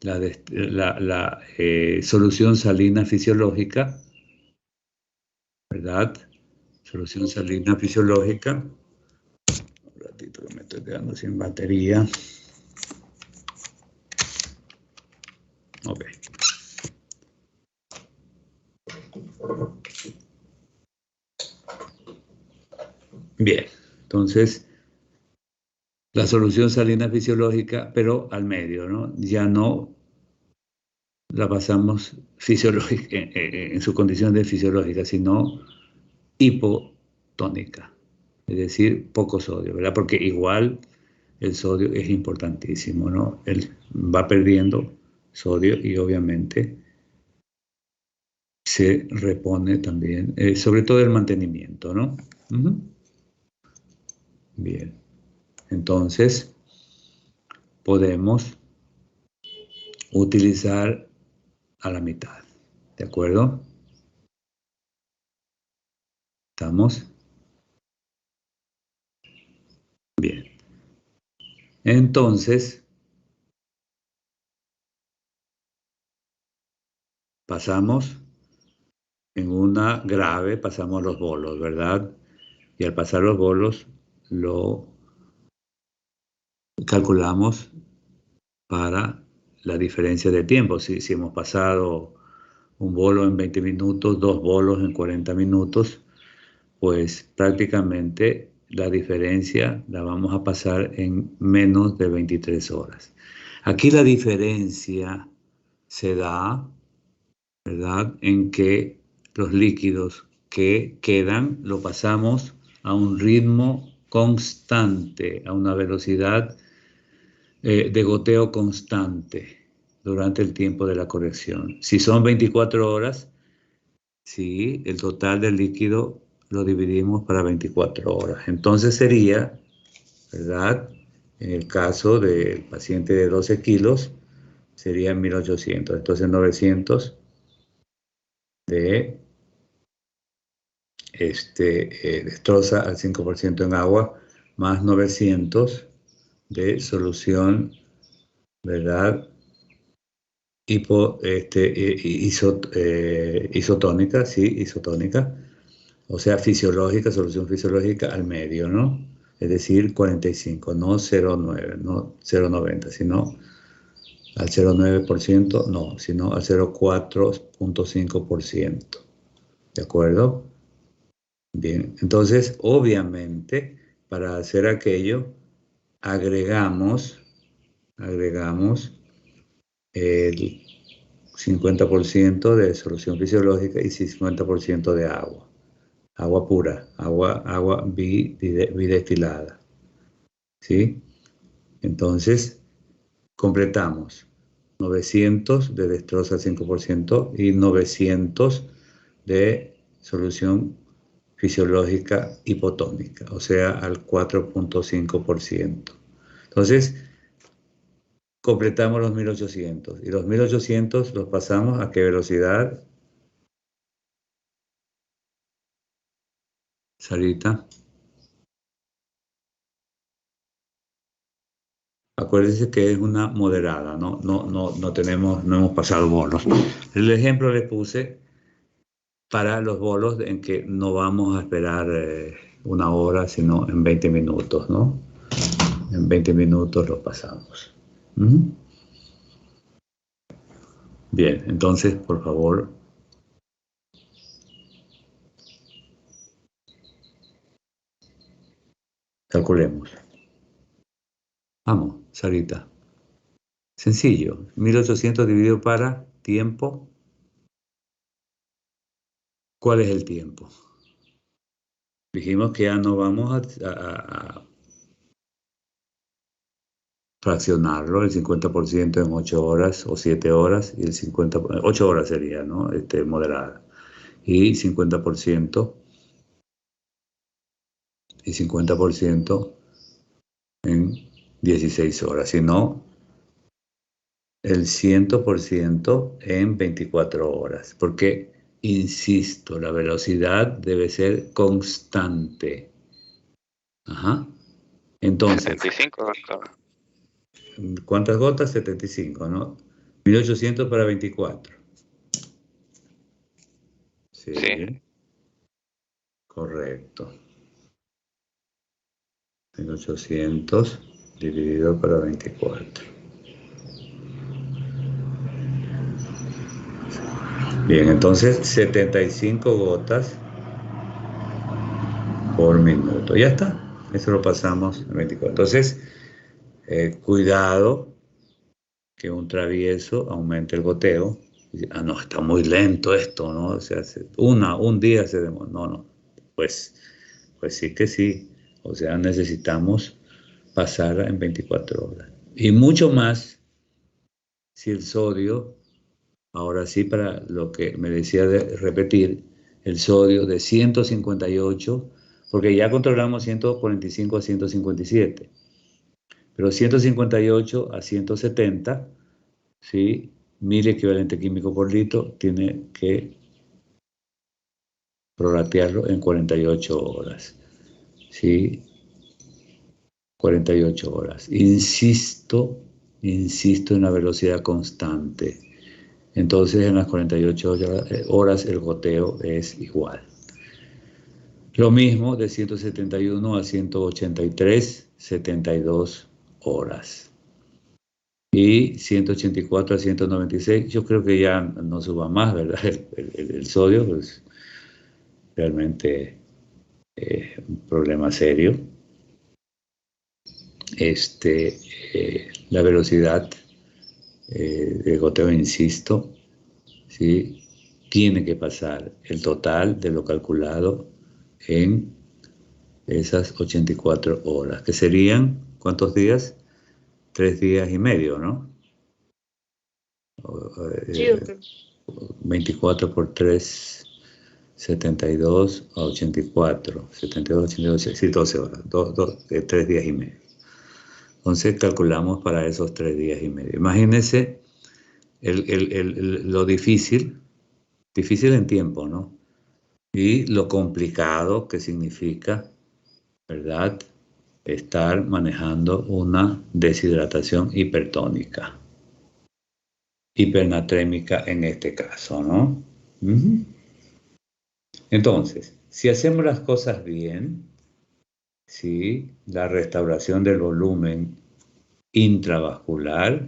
la solución salina fisiológica, ¿verdad? Solución salina fisiológica. Un ratito que me estoy quedando sin batería. Ok. Bien, entonces la solución salina fisiológica, pero al medio, ¿no? Ya no la pasamos fisiológica, en su condición de fisiológica, sino hipotónica, es decir, poco sodio, ¿verdad? Porque igual el sodio es importantísimo, ¿no? Él va perdiendo sodio y obviamente se repone también, sobre todo el mantenimiento, ¿no? Uh-huh. Bien, entonces podemos utilizar a la mitad, ¿de acuerdo? ¿Estamos? Bien. Entonces, pasamos en una grave, pasamos los bolos, ¿verdad? Y al pasar los bolos, lo calculamos para la diferencia de tiempo. Si hemos pasado un bolo en 20 minutos, dos bolos en 40 minutos, pues prácticamente la diferencia la vamos a pasar en menos de 23 horas. Aquí la diferencia se da, ¿verdad?, en que los líquidos que quedan lo pasamos a un ritmo constante, a una velocidad de goteo constante durante el tiempo de la corrección. Si son 24 horas, sí, el total del líquido lo dividimos para 24 horas. Entonces sería, ¿verdad? En el caso del paciente de 12 kilos, serían 1800. Entonces 900 de destroza al 5% en agua, más 900 de solución, ¿verdad? Isotónica, sí, isotónica, o sea, fisiológica, solución fisiológica al medio, ¿no? Es decir, 45, no 0,9, no 0,90, sino al 0,9%, no, sino al 0,4.5%. ¿De acuerdo? Bien, entonces, obviamente, para hacer aquello, agregamos el 50% de solución fisiológica y 50% de agua. Agua pura, agua bidestilada. ¿Sí? Entonces, completamos 900 de destroza al 5% y 900 de solución fisiológica hipotónica, o sea, al 4.5%. Entonces, completamos los 1800 y los 1800 los pasamos ¿a qué velocidad? Sarita. ¿A acuérdense que es una moderada, no hemos pasado bolos. El ejemplo les puse para los bolos en que no vamos a esperar una hora, sino en 20 minutos, ¿no? En 20 minutos lo pasamos. Bien, entonces, por favor, calculemos. Vamos, Sarita. Sencillo. 1800 dividido para tiempo. ¿Cuál es el tiempo? Dijimos que ya no vamos a fraccionarlo, el 50% en 8 horas o 7 horas, y el 50%, 8 horas sería, ¿no? Moderada. Y 50%, en 16 horas, sino el 100% en 24 horas, porque, insisto, la velocidad debe ser constante. Ajá. Entonces, 75. ¿cuántas gotas? 75, ¿no? 1800 para 24. Sí. Correcto. 1800 dividido para 24. Bien, entonces 75 gotas por minuto. Ya está. Eso lo pasamos en 24. Entonces, cuidado que un travieso aumente el goteo. Ah, no, está muy lento esto, ¿no? O sea, un día se demora. No. Pues sí que sí. O sea, necesitamos pasarla en 24 horas. Y mucho más si el sodio, ahora sí, para lo que me decía de repetir, el sodio de 158, porque ya controlamos 145 a 157, pero 158 a 170, ¿sí? 1000 equivalente químico por litro, tiene que prorratearlo en 48 horas, ¿sí? 48 horas. Insisto en la velocidad constante. Entonces, en las 48 horas el goteo es igual. Lo mismo de 171 a 183, 72 horas. Y 184 a 196, yo creo que ya no suba más, ¿verdad? El sodio, pues realmente un problema serio. La velocidad de goteo, insisto, ¿sí? Tiene que pasar el total de lo calculado en esas 84 horas, que serían, ¿cuántos días? 3 días y medio, ¿no? Sí, doctor. 24 por 3, 72 a 84, 72, 82, sí, 12 horas, 3 días y medio. Entonces calculamos para esos 3 días y medio. Imagínense lo difícil en tiempo, ¿no? Y lo complicado que significa, ¿verdad?, estar manejando una deshidratación hipertónica, hipernatrémica en este caso, ¿no? Entonces, si hacemos las cosas bien, ¿sí?, la restauración del volumen intravascular,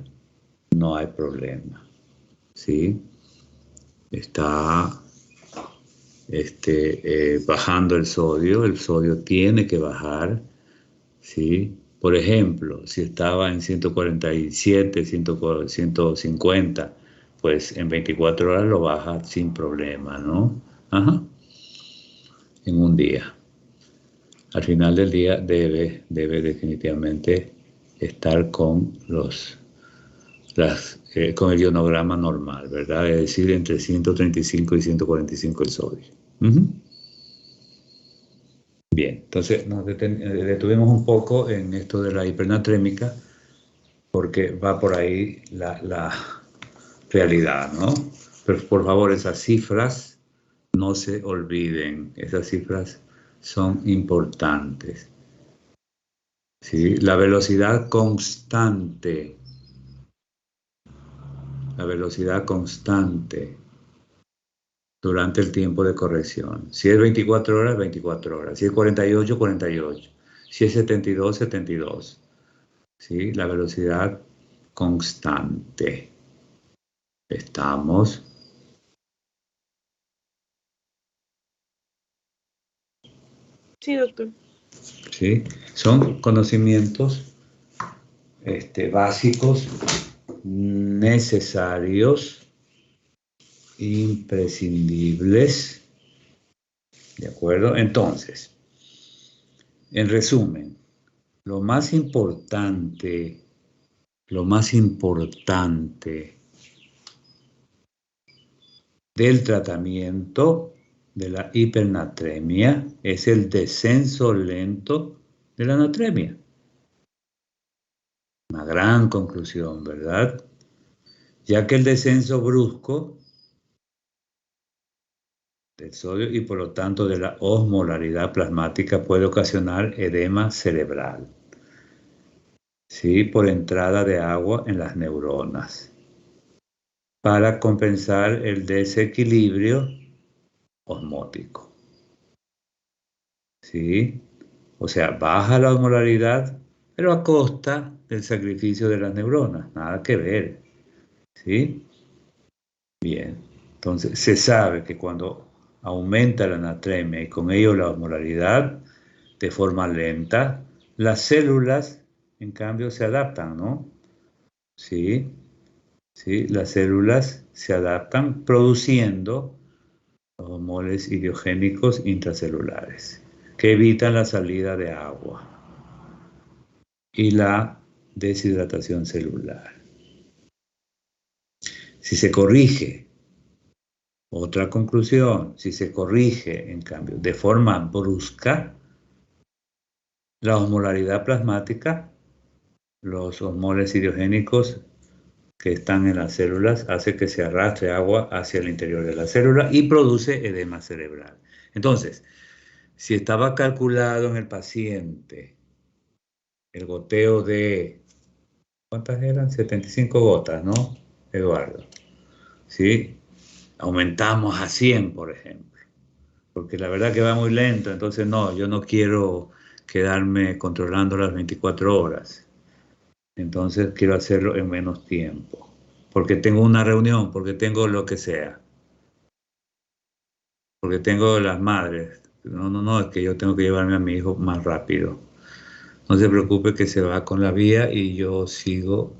no hay problema, ¿sí? Está bajando el sodio tiene que bajar, ¿sí? Por ejemplo, si estaba en 147, 150, pues en 24 horas lo baja sin problema, ¿no? Ajá. En un día. Al final del día debe definitivamente estar con con el ionograma normal, ¿verdad? Es decir, entre 135 y 145 el sodio. Bien, entonces nos detuvimos un poco en esto de la hipernatrémica, porque va por ahí la realidad, ¿no? Pero por favor, esas cifras no se olviden, esas cifras son importantes. ¿sí? La velocidad constante. La velocidad constante durante el tiempo de corrección. Si es 24 horas, 24 horas. Si es 48, 48. Si es 72, 72. ¿Sí? La velocidad constante. Estamos. Sí, doctor. ¿Sí? Son conocimientos básicos, necesarios, imprescindibles. ¿De acuerdo? Entonces, en resumen, lo más importante del tratamiento de la hipernatremia es el descenso lento de la natremia. Una gran conclusión, ¿verdad? Ya que el descenso brusco del sodio y por lo tanto de la osmolaridad plasmática puede ocasionar edema cerebral, ¿sí? Por entrada de agua en las neuronas, para compensar el desequilibrio osmótico, ¿sí? O sea, baja la osmolaridad, pero a costa del sacrificio de las neuronas, nada que ver, ¿sí? Bien, entonces se sabe que cuando aumenta la natremia y con ello la osmolaridad de forma lenta, las células, en cambio, se adaptan, ¿no? Sí, sí, las células se adaptan produciendo los moles idiogénicos intracelulares que evitan la salida de agua y la deshidratación celular. Si se corrige, otra conclusión, si se corrige, en cambio, de forma brusca, la osmolaridad plasmática, los osmoles idiogénicos que están en las células, hace que se arrastre agua hacia el interior de la célula y produce edema cerebral. Entonces, si estaba calculado en el paciente el goteo de, ¿cuántas eran? 75 gotas, ¿no, Eduardo? ¿Sí? Aumentamos a 100, por ejemplo, porque la verdad que va muy lento, entonces no, yo no quiero quedarme controlando las 24 horas, entonces quiero hacerlo en menos tiempo, porque tengo una reunión, porque tengo lo que sea, porque tengo las madres. No, no, no, es que yo tengo que llevarme a mi hijo más rápido. No se preocupe que se va con la vía y yo sigo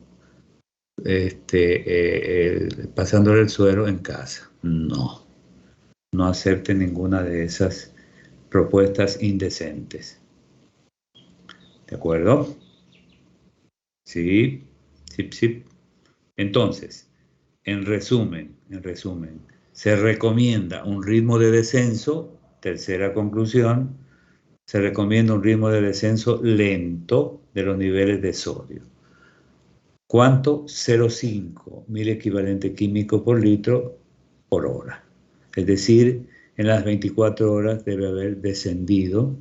pasándole el suero en casa. No, no acepte ninguna de esas propuestas indecentes. ¿De acuerdo? Sí, sí, sí. Entonces, en resumen, se recomienda un ritmo de descenso, tercera conclusión, se recomienda un ritmo de descenso lento de los niveles de sodio. ¿Cuánto? 0,5 mil equivalente químico por litro por hora. Es decir, en las 24 horas debe haber descendido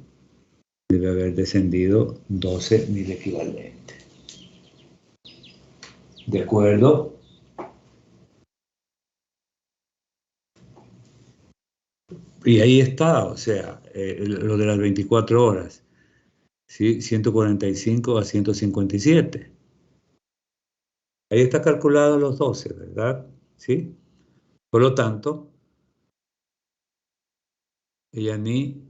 12 mil equivalente. ¿De acuerdo? Y ahí está, o sea, lo de las 24 horas, ¿sí? 145 a 157. Ahí está calculado los 12, ¿verdad? ¿Sí? Por lo tanto, ella ni,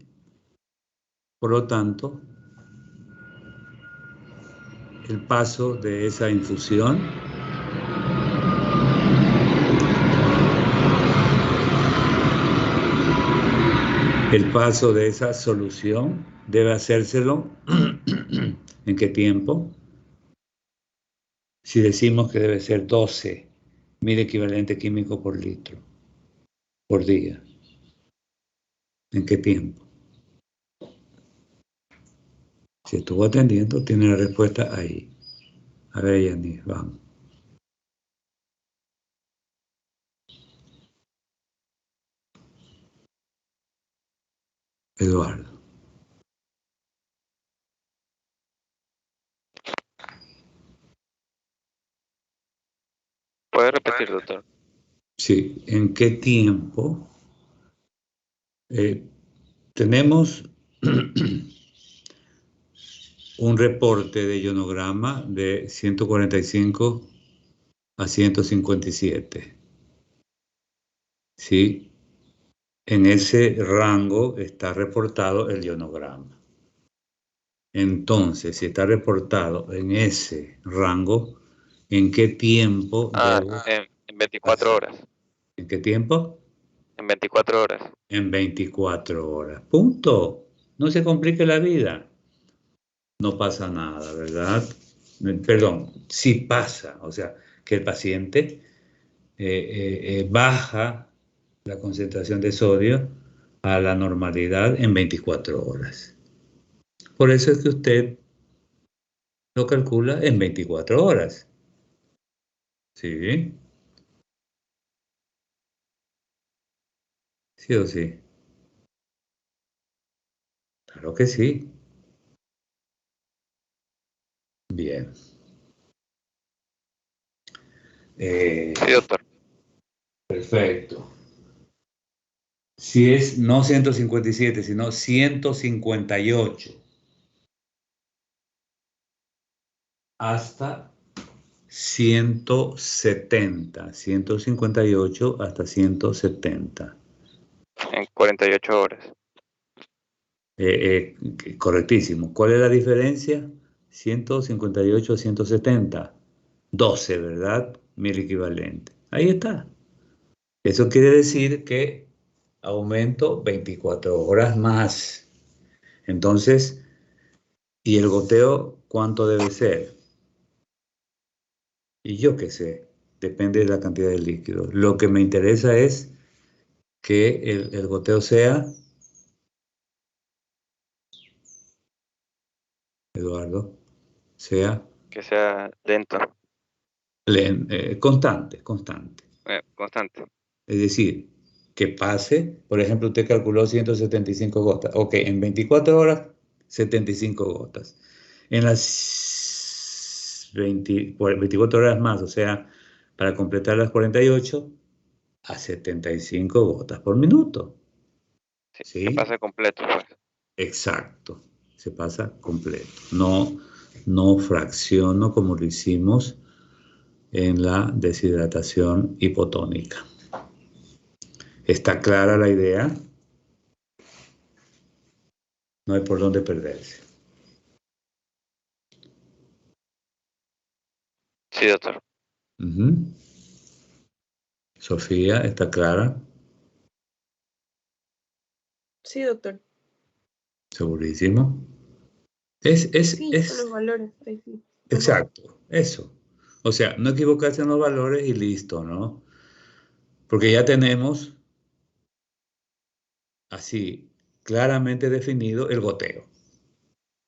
por lo tanto, el paso de esa infusión el paso de esa solución debe hacérselo ¿en qué tiempo? Si decimos que debe ser 12 mil equivalente químico por litro por día, ¿en qué tiempo? Si estuvo atendiendo, tiene la respuesta ahí. A ver, Yanis, vamos. Eduardo. ¿Puede repetir, doctor? Sí, ¿en qué tiempo tenemos un reporte de ionograma de 145 a 157? ¿Sí? En ese rango está reportado el ionograma. Entonces, si está reportado en ese rango, ¿en qué tiempo debo En 24 hacer? horas. ¿En qué tiempo? En 24 horas. En 24 horas. Punto. No se complique la vida. No pasa nada, ¿verdad? Perdón, sí pasa. O sea, que el paciente baja la concentración de sodio a la normalidad en 24 horas. Por eso es que usted lo calcula en 24 horas. ¿Sí? ¿Sí o sí? Claro que sí. Bien. Sí, doctor. Perfecto. Si es no 157, sino 158 hasta 170, 158 hasta 170. En 48 horas. Correctísimo. ¿Cuál es la diferencia? 158 a 170. 12, ¿verdad? Mil equivalente. Ahí está. Eso quiere decir que aumento 24 horas más. Entonces, ¿y el goteo cuánto debe ser? Y yo qué sé, depende de la cantidad de líquido. Lo que me interesa es que el goteo sea, Eduardo, sea Que sea lento. constante, constante. Constante. Es decir, que pase, por ejemplo, usted calculó 175 gotas. Ok, en 24 horas, 75 gotas. En las 24 horas más, o sea, para completar las 48, a 75 gotas por minuto. Sí, que ¿Sí? pase completo, pues. Exacto, se pasa completo. No, no fracciono como lo hicimos en la deshidratación hipotónica. ¿Está clara la idea? No hay por dónde perderse. Sí, doctor. Ujú. Sofía, ¿está clara? Sí, doctor. Segurísimo. Sí, con los valores. Ahí sí. Ajá. Exacto, eso. O sea, no equivocarse en los valores y listo, ¿no? Porque ya tenemos así claramente definido el goteo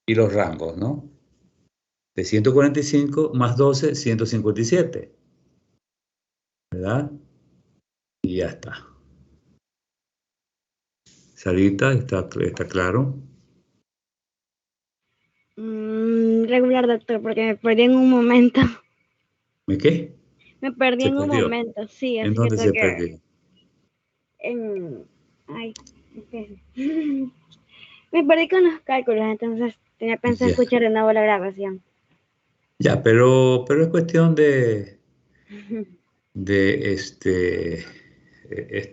y los rangos, ¿no? De 145 más 12, 157, ¿verdad? Y ya está. Sarita, ¿está claro? Regular, doctor, porque me perdí en un momento. ¿Me qué? Me perdí Se en un perdió. momento, sí, ¿En así que dónde tengo se que... perdió? Ay, espérame. Me perdí con los cálculos, entonces tenía pensado Ya, escuchar de nuevo la grabación. ya, pero es cuestión de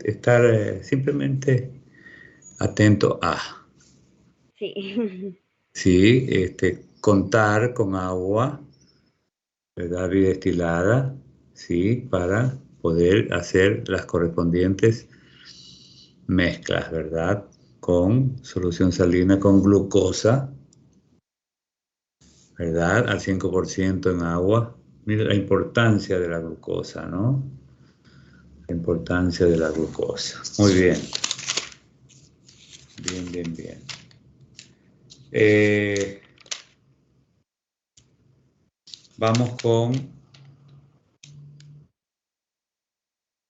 estar simplemente atento a, Sí. sí, contar con agua, ¿verdad? Bidestilada, sí, para poder hacer las correspondientes mezclas, ¿verdad? Con solución salina con glucosa, ¿verdad? Al 5% en agua. Mira la importancia de la glucosa, ¿no? La importancia de la glucosa. Muy bien. Bien, bien, bien. Eh, vamos con,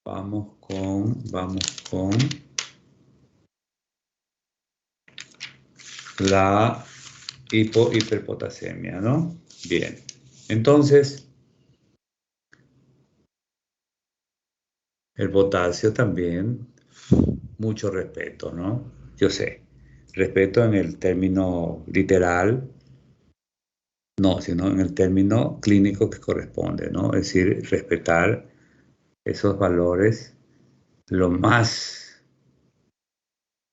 vamos con la hiperpotasemia, ¿no? Bien. Entonces, El potasio también, mucho respeto, ¿no? Yo sé, respeto en el término literal, no, sino en el término clínico que corresponde, ¿no? Es decir, respetar esos valores lo más,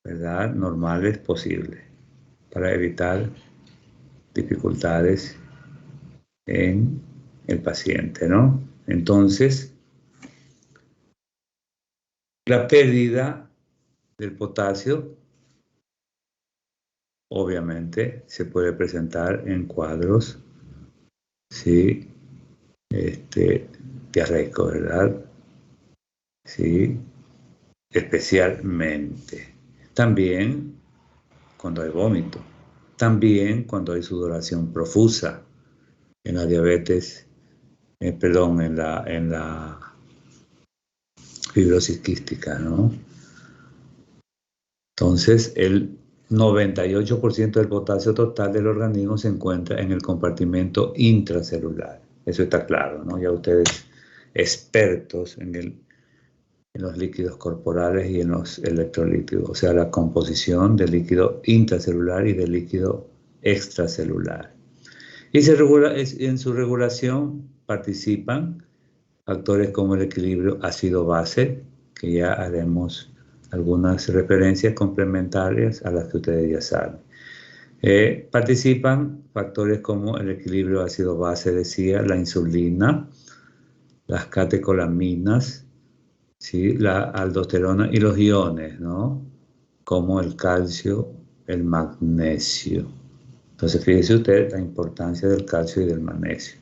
¿verdad?, normales posible para evitar dificultades en el paciente, ¿no? Entonces, la pérdida del potasio obviamente se puede presentar en cuadros, sí, diarreicos, ¿verdad? Sí, especialmente. También cuando hay vómito. También cuando hay sudoración profusa en la diabetes, perdón, en la fibrosis quística, ¿no? Entonces, el 98% del potasio total del organismo se encuentra en el compartimento intracelular. Eso está claro, ¿no? Ya ustedes, expertos en los líquidos corporales y en los electrolíticos, o sea, la composición del líquido intracelular y del líquido extracelular. Y en su regulación participan factores como el equilibrio ácido-base, que ya haremos algunas referencias complementarias a las que ustedes ya saben. Participan factores como el equilibrio ácido-base, decía, la insulina, las catecolaminas, ¿sí?, la aldosterona y los iones, ¿no?, como el calcio, el magnesio. Entonces, fíjese usted la importancia del calcio y del magnesio.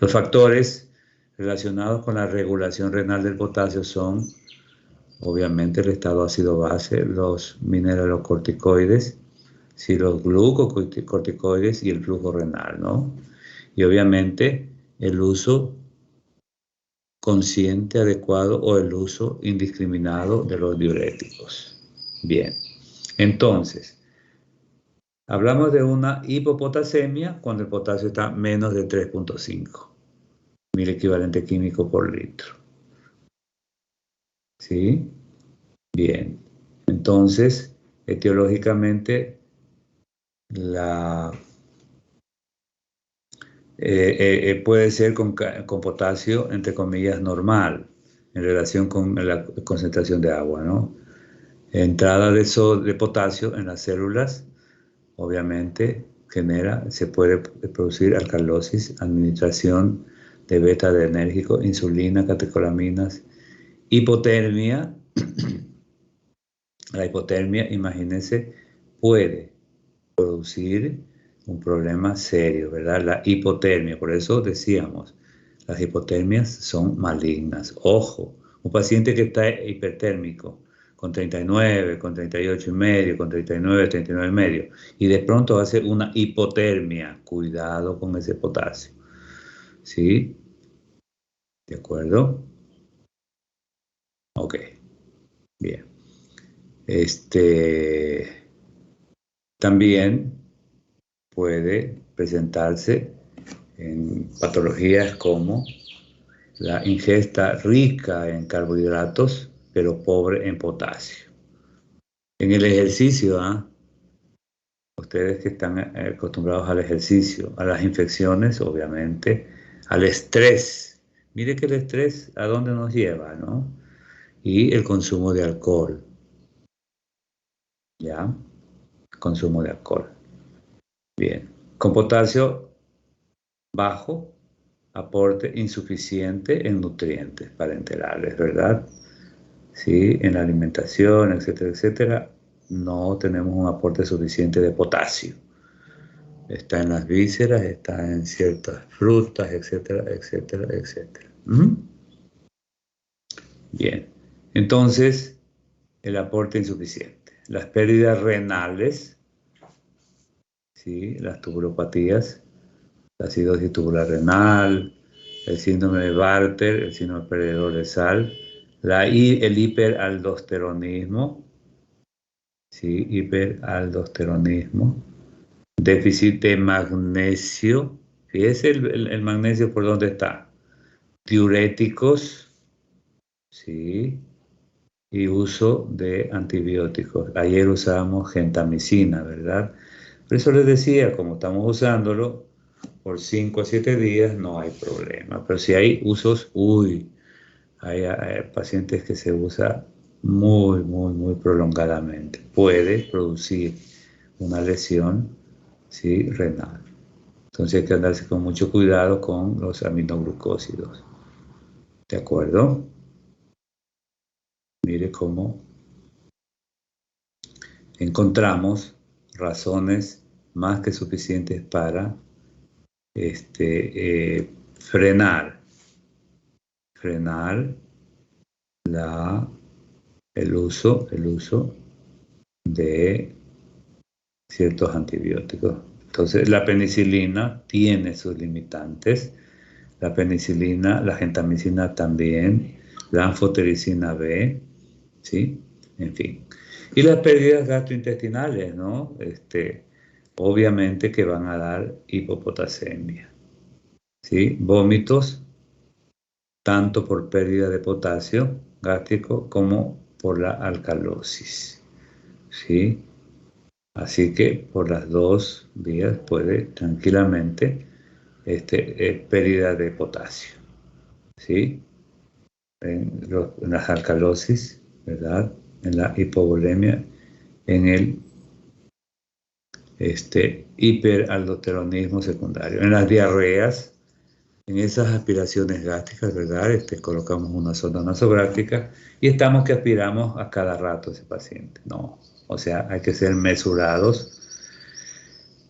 Los factores relacionados con la regulación renal del potasio son, obviamente, el estado ácido-base, los mineralocorticoides, sí, los glucocorticoides y el flujo renal, ¿no? Y obviamente el uso consciente, adecuado o el uso indiscriminado de los diuréticos. Bien, entonces, hablamos de una hipopotasemia cuando el potasio está menos de 3.5 mil equivalente químico por litro. ¿Sí? Bien. Entonces, etiológicamente, puede ser con potasio, entre comillas, normal, en relación con la concentración de agua, ¿no? Entrada de potasio en las células, obviamente, se puede producir alcalosis, administración de beta-adrenérgico, insulina, catecolaminas, hipotermia. La hipotermia, imagínense, puede producir un problema serio, ¿verdad? La hipotermia, por eso decíamos, las hipotermias son malignas. Ojo, un paciente que está hipertérmico, con 39, con 38 y medio, con 39, 39 y medio, y de pronto hace una hipotermia, cuidado con ese potasio. ¿Sí? ¿De acuerdo? Ok, bien. También puede presentarse en patologías como la ingesta rica en carbohidratos, pero pobre en potasio. En el ejercicio, ustedes que están acostumbrados al ejercicio, a las infecciones, obviamente, al estrés. Mire que el estrés a dónde nos lleva, ¿no? Y el consumo de alcohol. ¿Ya? Consumo de alcohol. Bien. Con potasio bajo, aporte insuficiente en nutrientes parenterales, ¿verdad? Sí, en la alimentación, etcétera, etcétera, no tenemos un aporte suficiente de potasio. Está en las vísceras, está en ciertas frutas, etcétera, etcétera, etcétera. Bien, entonces, el aporte insuficiente. Las pérdidas renales, ¿sí?, las tubulopatías, la acidosis tubular renal, el síndrome de Bartter, el síndrome perdedor de sal, el hiperaldosteronismo, ¿sí?, hiperaldosteronismo, déficit de magnesio, fíjese el magnesio por dónde está, diuréticos, ¿sí? Y uso de antibióticos. Ayer usábamos gentamicina, ¿verdad? Por eso les decía, como estamos usándolo por 5 a 7 días, no hay problema. Pero si hay usos, hay pacientes que se usa muy prolongadamente. Puede producir una lesión, ¿sí? Renal. Entonces hay que andarse con mucho cuidado con los aminoglucósidos. ¿De acuerdo? Mire cómo encontramos razones más que suficientes para frenar el uso de ciertos antibióticos. Entonces, la penicilina tiene sus limitantes. La penicilina, la gentamicina también, la anfotericina B, ¿sí? En fin. Y las pérdidas gastrointestinales, ¿no? Obviamente que van a dar hipopotasemia, ¿sí? Vómitos, tanto por pérdida de potasio gástrico como por la alcalosis, ¿sí? Así que por las dos vías puede tranquilamente pérdida de potasio, ¿sí? En las alcalosis, ¿verdad? En la hipovolemia, en el hiperaldosteronismo secundario, en las diarreas, en esas aspiraciones gástricas, ¿verdad? Colocamos una sonda nasogástrica y estamos que aspiramos a cada rato a ese paciente. No, o sea, hay que ser mesurados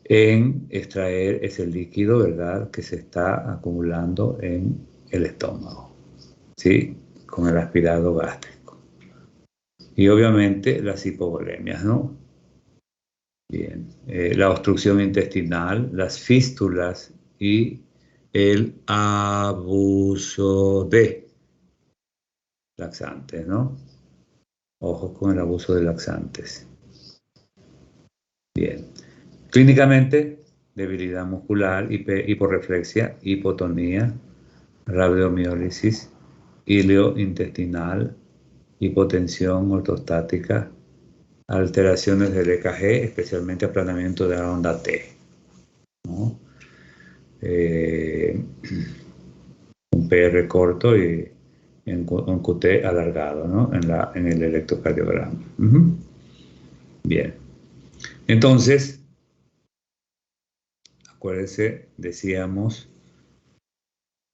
en extraer ese líquido, ¿verdad? Que se está acumulando en el estómago, ¿sí? Con el aspirado gástrico. Y obviamente las hipovolemias, ¿no? Bien, la obstrucción intestinal, las fístulas y el abuso de laxantes, ¿no? Ojo con el abuso de laxantes. Bien. Clínicamente, debilidad muscular, hiporreflexia, hipotonía, rabdomiólisis, ileo intestinal, hipotensión ortostática, alteraciones del EKG, especialmente aplanamiento de la onda T, ¿no? Un PR corto y un QT alargado, ¿no? En el electrocardiograma. Bien. Entonces, acuérdense, decíamos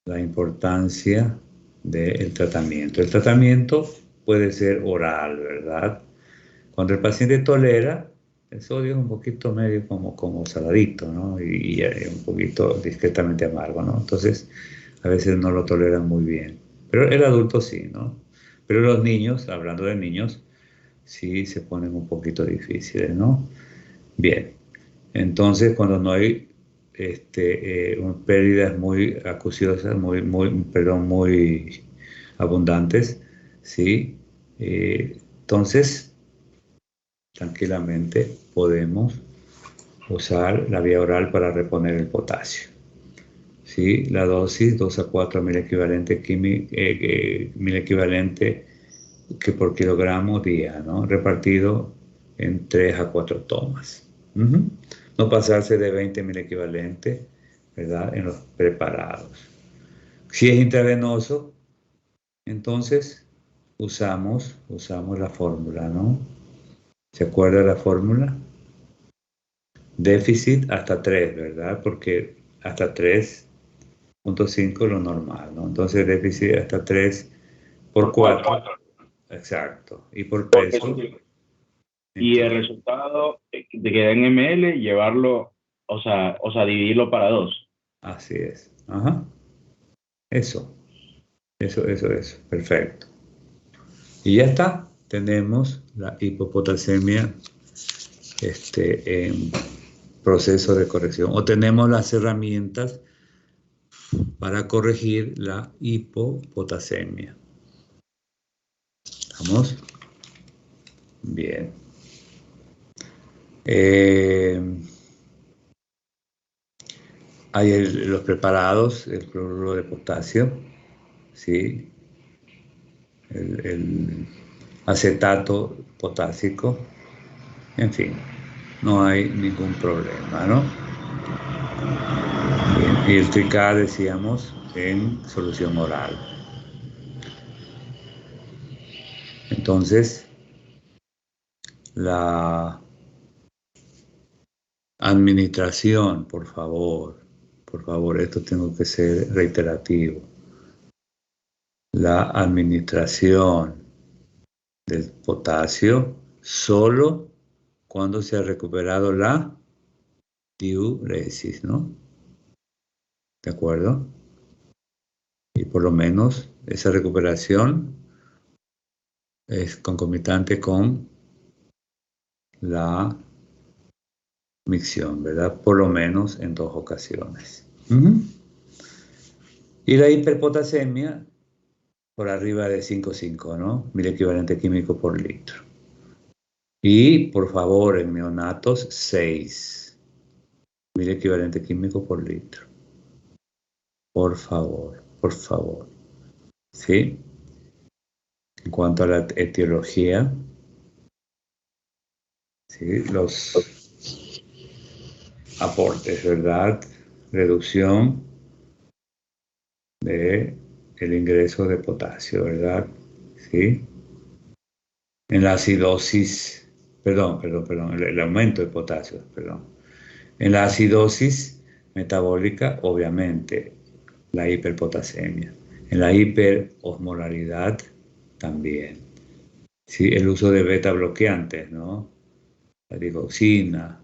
la importancia del tratamiento. El tratamiento puede ser oral, ¿verdad? Cuando el paciente tolera, el sodio es un poquito medio como saladito, ¿no? Y un poquito discretamente amargo, ¿no? Entonces, a veces no lo toleran muy bien. Pero el adulto sí, ¿no? Pero los niños, hablando de niños, sí se ponen un poquito difíciles, ¿no? Bien. Entonces, cuando no hay pérdidas muy acuciosas, muy abundantes, ¿sí? Entonces, tranquilamente podemos usar la vía oral para reponer el potasio. ¿Sí? La dosis 2 a 4 mil equivalente que por kilogramo día, ¿no? Repartido en 3 a 4 tomas. No pasarse de 20 mil equivalente, ¿verdad? En los preparados. Si es intravenoso, entonces usamos la fórmula, ¿no? ¿Se acuerda la fórmula? Déficit hasta 3, ¿verdad? Porque hasta 3.5 es lo normal, ¿no? Entonces déficit hasta 3 por 4. Exacto. Y por peso. Y el resultado de que da en ml, llevarlo, o sea, dividirlo para 2. Así es. Ajá. Eso. Perfecto. Y ya está. Tenemos la hipopotasemia en proceso de corrección. O tenemos las herramientas para corregir la hipopotasemia. ¿Estamos? Bien. Hay los preparados, el cloruro de potasio, ¿sí? el acetato potásico, en fin, no hay ningún problema, ¿no? Bien, y el TRICA decíamos en solución oral. Entonces, la administración, por favor, esto tengo que ser reiterativo. La administración del potasio solo cuando se ha recuperado la diuresis, ¿no? ¿De acuerdo? Y por lo menos esa recuperación es concomitante con la micción, ¿verdad? Por lo menos en 2 ocasiones. Y la hiperpotasemia por arriba de 5,5, ¿no? 1000 equivalente químico por litro. Y, por favor, en neonatos, 6. 1000 equivalente químico por litro. Por favor, por favor. ¿Sí? En cuanto a la etiología, ¿sí? Los aportes, ¿verdad? Reducción de el ingreso de potasio, ¿verdad? ¿Sí? En la acidosis, perdón, el aumento de potasio, perdón. En la acidosis metabólica, obviamente, la hiperpotasemia. En la hiperosmolaridad, también. Sí, el uso de beta bloqueantes, ¿no? La digoxina,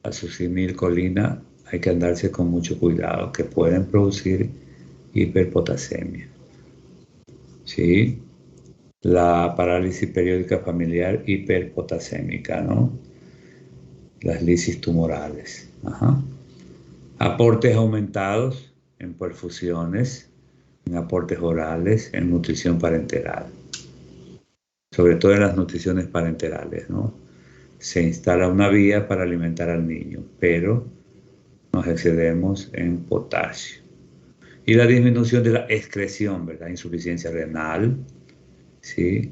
la succinilcolina, hay que andarse con mucho cuidado, que pueden producir hiperpotasemia. ¿Sí? La parálisis periódica familiar hiperpotasémica, ¿no? Las lisis tumorales. Ajá. Aportes aumentados en perfusiones, en aportes orales, en nutrición parenteral. Sobre todo en las nutriciones parenterales, ¿no? Se instala una vía para alimentar al niño, pero nos excedemos en potasio. Y la disminución de la excreción, ¿verdad? Insuficiencia renal, ¿sí?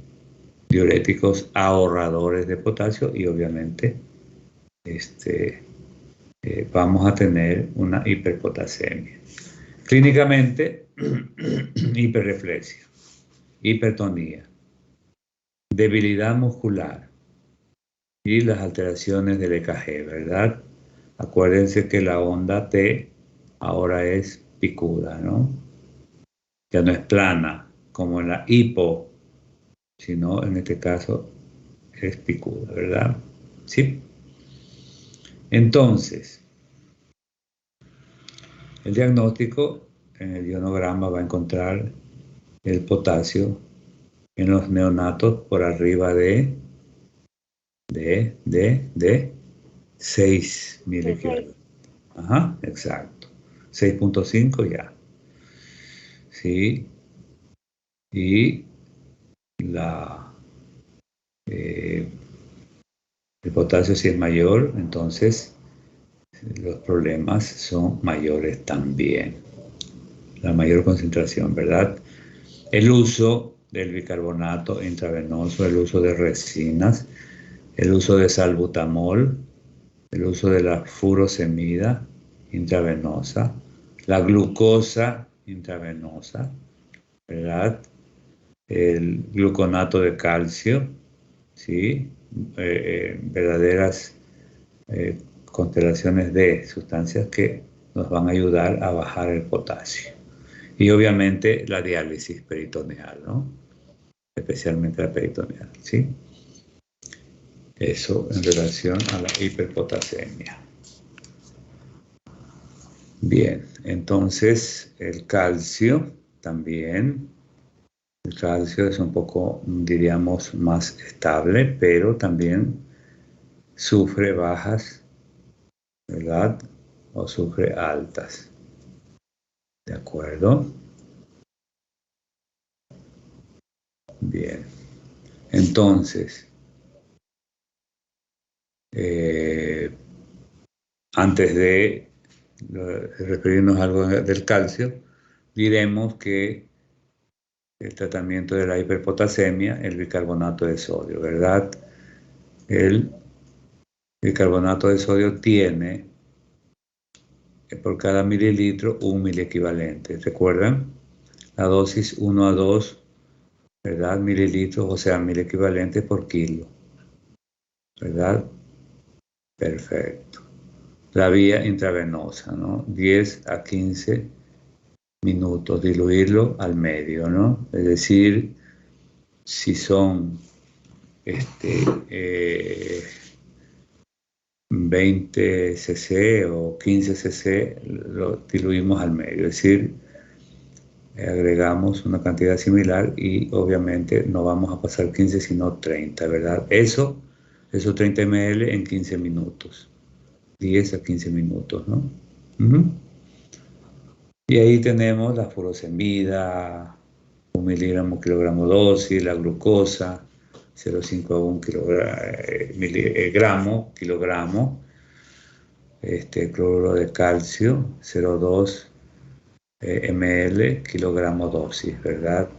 Diuréticos ahorradores de potasio y obviamente vamos a tener una hiperpotasemia. Clínicamente, hiperreflexia, hipertonía, debilidad muscular y las alteraciones del EKG, ¿verdad? Acuérdense que la onda T ahora es picuda, ¿no? Ya no es plana, como en la hipo, sino en este caso es picuda, ¿verdad? Sí. Entonces, el diagnóstico en el ionograma va a encontrar el potasio en los neonatos por arriba de 6,000 equivalentes. Ajá, exacto. 6,5 ya. Sí. Y el potasio si es mayor, entonces los problemas son mayores también. La mayor concentración, ¿verdad? El uso del bicarbonato intravenoso, el uso de resinas, el uso de salbutamol, el uso de la furosemida intravenosa, la glucosa intravenosa, ¿verdad? El gluconato de calcio, ¿sí? Verdaderas constelaciones de sustancias que nos van a ayudar a bajar el potasio. Y obviamente la diálisis peritoneal, ¿no? Especialmente la peritoneal, ¿sí? Eso en relación a la hiperpotasemia. Bien, entonces el calcio también. El calcio es un poco, diríamos, más estable, pero también sufre bajas, ¿verdad? O sufre altas. ¿De acuerdo? Bien. Entonces, antes de referirnos a algo del calcio, diremos que el tratamiento de la hiperpotasemia, el bicarbonato de sodio, ¿verdad? El bicarbonato de sodio tiene por cada mililitro un miliequivalente. ¿Recuerdan? La dosis 1 a 2, ¿verdad? Mililitros, o sea, miliequivalentes por kilo, ¿verdad? Perfecto. La vía intravenosa, ¿no? 10 a 15 minutos, diluirlo al medio, ¿no? Es decir, si son 20 cc o 15 cc, lo diluimos al medio, es decir, agregamos una cantidad similar y obviamente no vamos a pasar 15 sino 30, ¿verdad? Esos 30 ml en 15 minutos, 10 a 15 minutos, ¿no? Y ahí tenemos la furosemida, 1 miligramo kilogramo dosis, la glucosa, 0,5 a 1 kilogramo, cloruro de calcio, 0,2 ml kilogramo dosis, ¿verdad?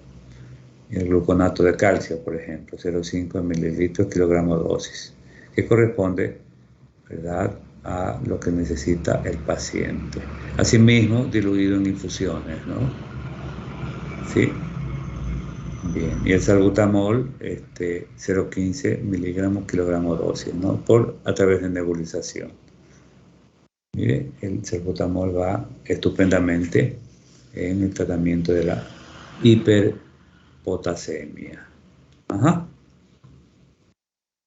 Y el gluconato de calcio, por ejemplo, 0,5 mililitros kilogramo dosis, que corresponde, ¿verdad?, a lo que necesita el paciente. Asimismo, diluido en infusiones, ¿no? ¿Sí? Bien, y el salbutamol, 0,15 miligramos kilogramo dosis, ¿no? A través de nebulización. Mire, el salbutamol va estupendamente en el tratamiento de la hiperpotasemia. Ajá.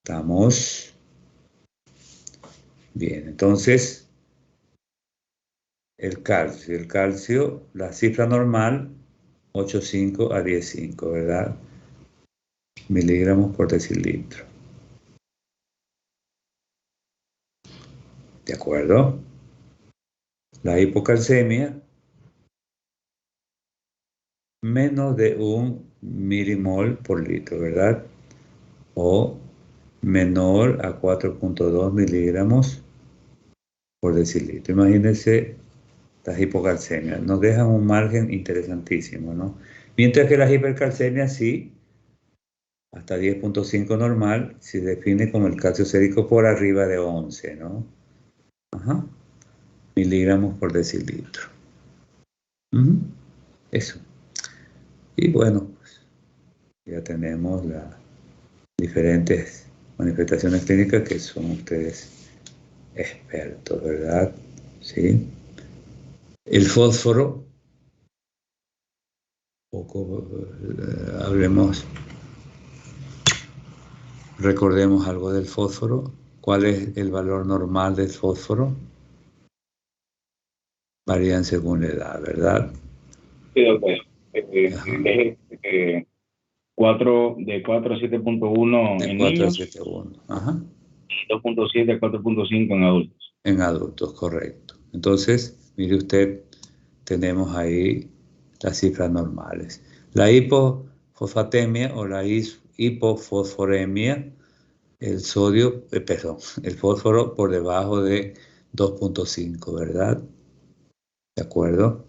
Estamos bien, entonces el calcio, la cifra normal, 8,5 a 10,5, ¿verdad? Miligramos por decilitro. ¿De acuerdo? La hipocalcemia, menos de 1 milimol por litro, ¿verdad? O menor a 4,2 miligramos por decilitro. Imagínense las hipocalcemias. Nos dejan un margen interesantísimo, ¿no? Mientras que las hipercalcemias sí, hasta 10,5 normal, se define como el calcio sérico por arriba de 11, ¿no? Ajá. Miligramos por decilitro. Eso. Y bueno, pues, ya tenemos las diferentes manifestaciones clínicas que son ustedes expertos, ¿verdad? Sí. El fósforo, recordemos algo del fósforo. ¿Cuál es el valor normal del fósforo? Varían según la edad, ¿verdad? Sí, doctor. De 4 a 7,1 en 4 a niños 7,1. Ajá. y 2,7 a 4,5 en adultos. En adultos, correcto. Entonces, mire usted, tenemos ahí las cifras normales. La hipofosfatemia o la hipofosforemia, el fósforo por debajo de 2,5, ¿verdad? ¿De acuerdo?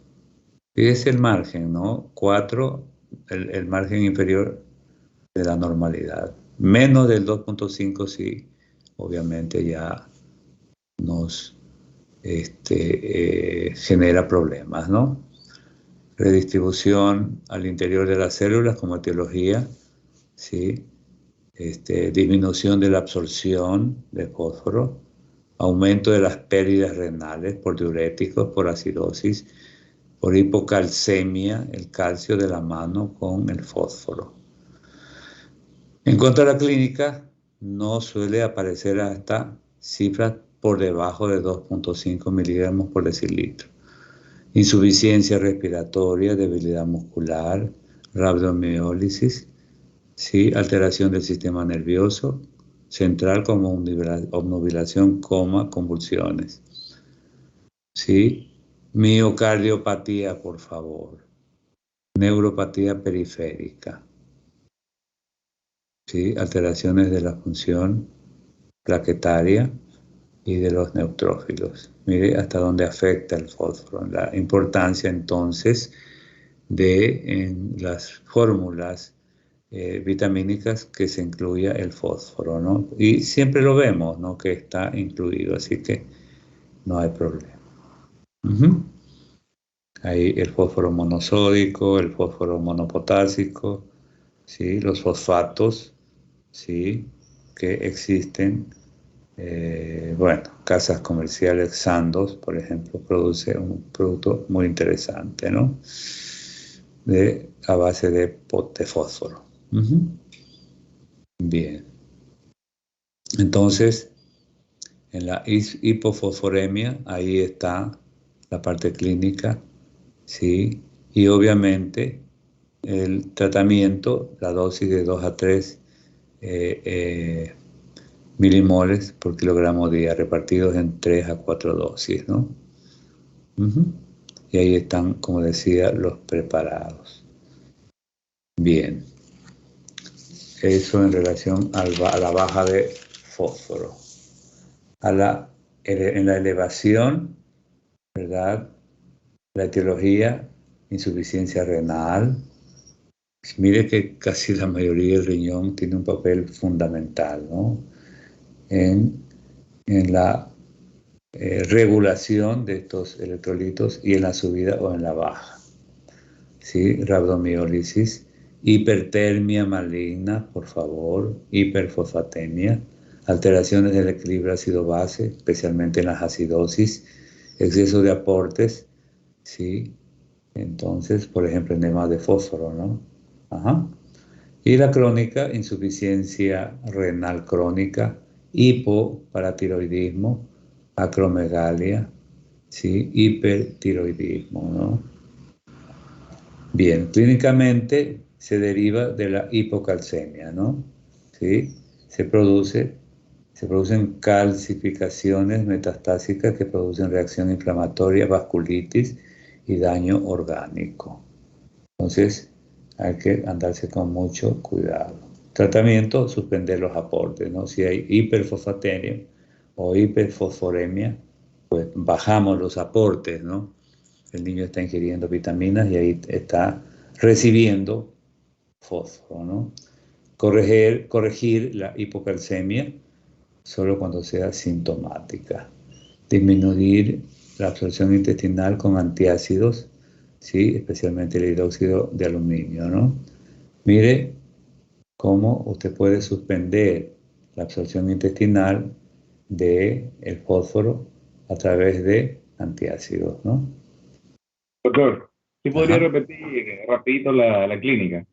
Fíjese el margen, ¿no? 4, el margen inferior de la normalidad. Menos del 2,5 sí, obviamente ya nos genera problemas, ¿no? Redistribución al interior de las células como etiología, ¿sí? Disminución de la absorción de fósforo, aumento de las pérdidas renales por diuréticos, por acidosis, por hipocalcemia, el calcio de la mano con el fósforo. En cuanto a la clínica, no suele aparecer hasta cifras por debajo de 2,5 miligramos por decilitro. Insuficiencia respiratoria, debilidad muscular, rabdomiólisis, ¿sí? Alteración del sistema nervioso central como obnubilación, coma, convulsiones. ¿Sí? Miocardiopatía, por favor. Neuropatía periférica. ¿Sí? Alteraciones de la función plaquetaria y de los neutrófilos. Mire hasta dónde afecta el fósforo. La importancia entonces en las fórmulas vitamínicas que se incluya el fósforo, ¿no? Y siempre lo vemos, ¿no? Que está incluido, así que no hay problema. Hay el fósforo monosódico, el fósforo monopotásico, ¿sí? Los fosfatos, ¿sí? Que existen. Bueno, casas comerciales Sandoz, por ejemplo, produce un producto muy interesante, ¿no? A base de fósforo. Bien. Entonces, en la hipofosforemia, ahí está la parte clínica, ¿sí? Y obviamente el tratamiento, la dosis de 2 a 3 milimoles por kilogramo día, repartidos en 3 a 4 dosis, ¿no? Y ahí están, como decía, los preparados. Bien. Eso en relación a la baja de fósforo. En la elevación, ¿verdad? La etiología, insuficiencia renal. Mire que casi la mayoría del riñón tiene un papel fundamental, ¿no? En la regulación de estos electrolitos y en la subida o en la baja. ¿Sí? Rabdomiólisis, hipertermia maligna, por favor, hiperfosfatemia, alteraciones del equilibrio ácido-base, especialmente en las acidosis, exceso de aportes, ¿sí? Entonces, por ejemplo, enema de fósforo, ¿no? Ajá. Y la crónica, insuficiencia renal crónica, hipoparatiroidismo, acromegalia, ¿sí? Hipertiroidismo, ¿no? Bien, clínicamente se deriva de la hipocalcemia, ¿no? ¿Sí? Se producen calcificaciones metastásicas que producen reacción inflamatoria, vasculitis y daño orgánico. Entonces, hay que andarse con mucho cuidado. Tratamiento, suspender los aportes, ¿no? Si hay hiperfosfatemia o hiperfosforemia, pues bajamos los aportes, ¿no? El niño está ingiriendo vitaminas y ahí está recibiendo fósforo, ¿no? Corregir la hipocalcemia solo cuando sea sintomática. Disminuir la absorción intestinal con antiácidos, ¿sí? Especialmente el hidróxido de aluminio, ¿no? Mire cómo usted puede suspender la absorción intestinal del fósforo a través de antiácidos, ¿no? Doctor, ¿sí podría Ajá. repetir rapidito la clínica?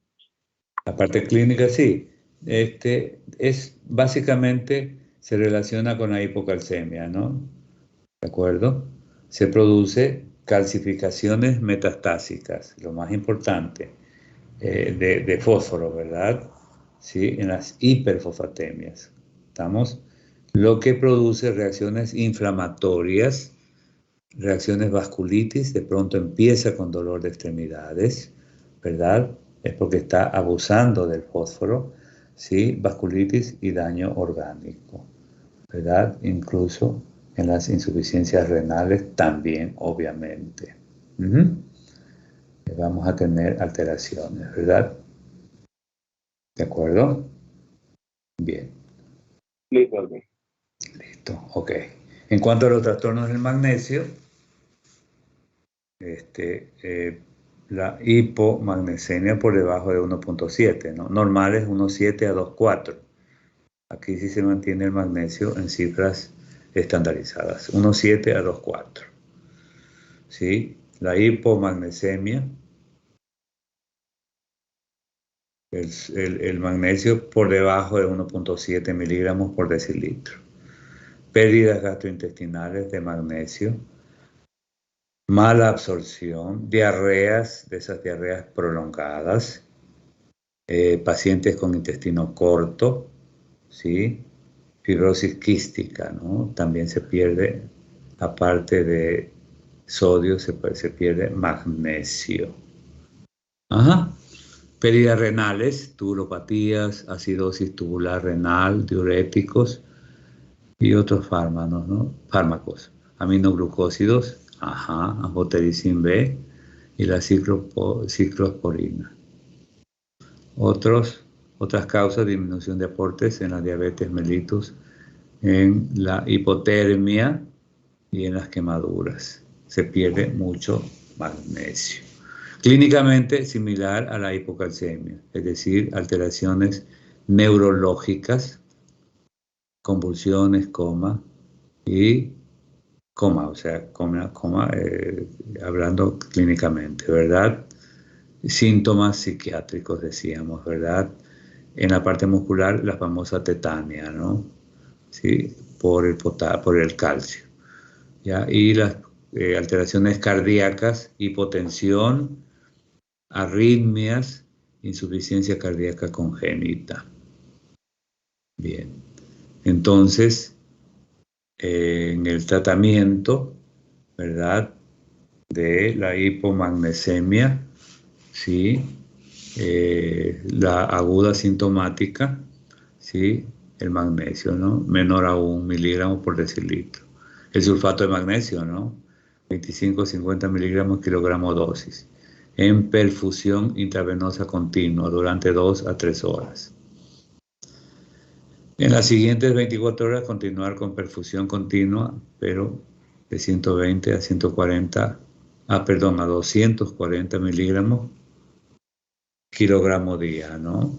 La parte clínica, sí. Es básicamente se relaciona con la hipocalcemia, ¿no? ¿De acuerdo? Se produce calcificaciones metastásicas, lo más importante, de fósforo, ¿verdad? Sí, en las hiperfosfatemias. ¿Estamos? Lo que produce reacciones inflamatorias, reacciones vasculitis, de pronto empieza con dolor de extremidades, ¿verdad? Es porque está abusando del fósforo, ¿sí? Vasculitis y daño orgánico, ¿verdad? Incluso en las insuficiencias renales también, obviamente. Vamos a tener alteraciones, ¿verdad? ¿De acuerdo? Bien. Listo, doctor. Listo, ok. En cuanto a los trastornos del magnesio, la hipomagnesemia por debajo de 1.7, ¿no? Normal es 1.7 a 2.4. Aquí sí se mantiene el magnesio en cifras estandarizadas, 1.7 a 2.4. ¿Sí? La hipomagnesemia, el magnesio por debajo de 1.7 miligramos por decilitro. Pérdidas gastrointestinales de magnesio, mala absorción, diarreas, de esas diarreas prolongadas, pacientes con intestino corto, ¿sí? Fibrosis quística, ¿no? También se pierde, aparte de sodio, se pierde magnesio. Ajá. Pérdidas renales, tubulopatías, acidosis tubular renal, diuréticos y otros fármacos, ¿no? Aminoglucósidos, ajá, anfotericin B, y la ciclosporina. Otras causas: disminución de aportes en la diabetes mellitus, en la hipotermia y en las quemaduras. Se pierde mucho magnesio. Clínicamente similar a la hipocalcemia, es decir, alteraciones neurológicas, convulsiones, coma, hablando clínicamente, ¿verdad? Síntomas psiquiátricos, decíamos, ¿verdad? En la parte muscular, la famosa tetania, ¿no? ¿Sí? Por el calcio, ¿ya? Y las alteraciones cardíacas, hipotensión, arritmias, insuficiencia cardíaca congénita. Bien, entonces, en el tratamiento, ¿verdad?, de la hipomagnesemia, ¿sí? La aguda sintomática, ¿sí? El magnesio, ¿no? Menor a 1 miligramo por decilitro. El sulfato de magnesio, ¿no? 25 a 50 miligramos kilogramo dosis. En perfusión intravenosa continua durante 2 a 3 horas. En las siguientes 24 horas continuar con perfusión continua, pero de 120 a 240 miligramos kilogramo día, ¿no?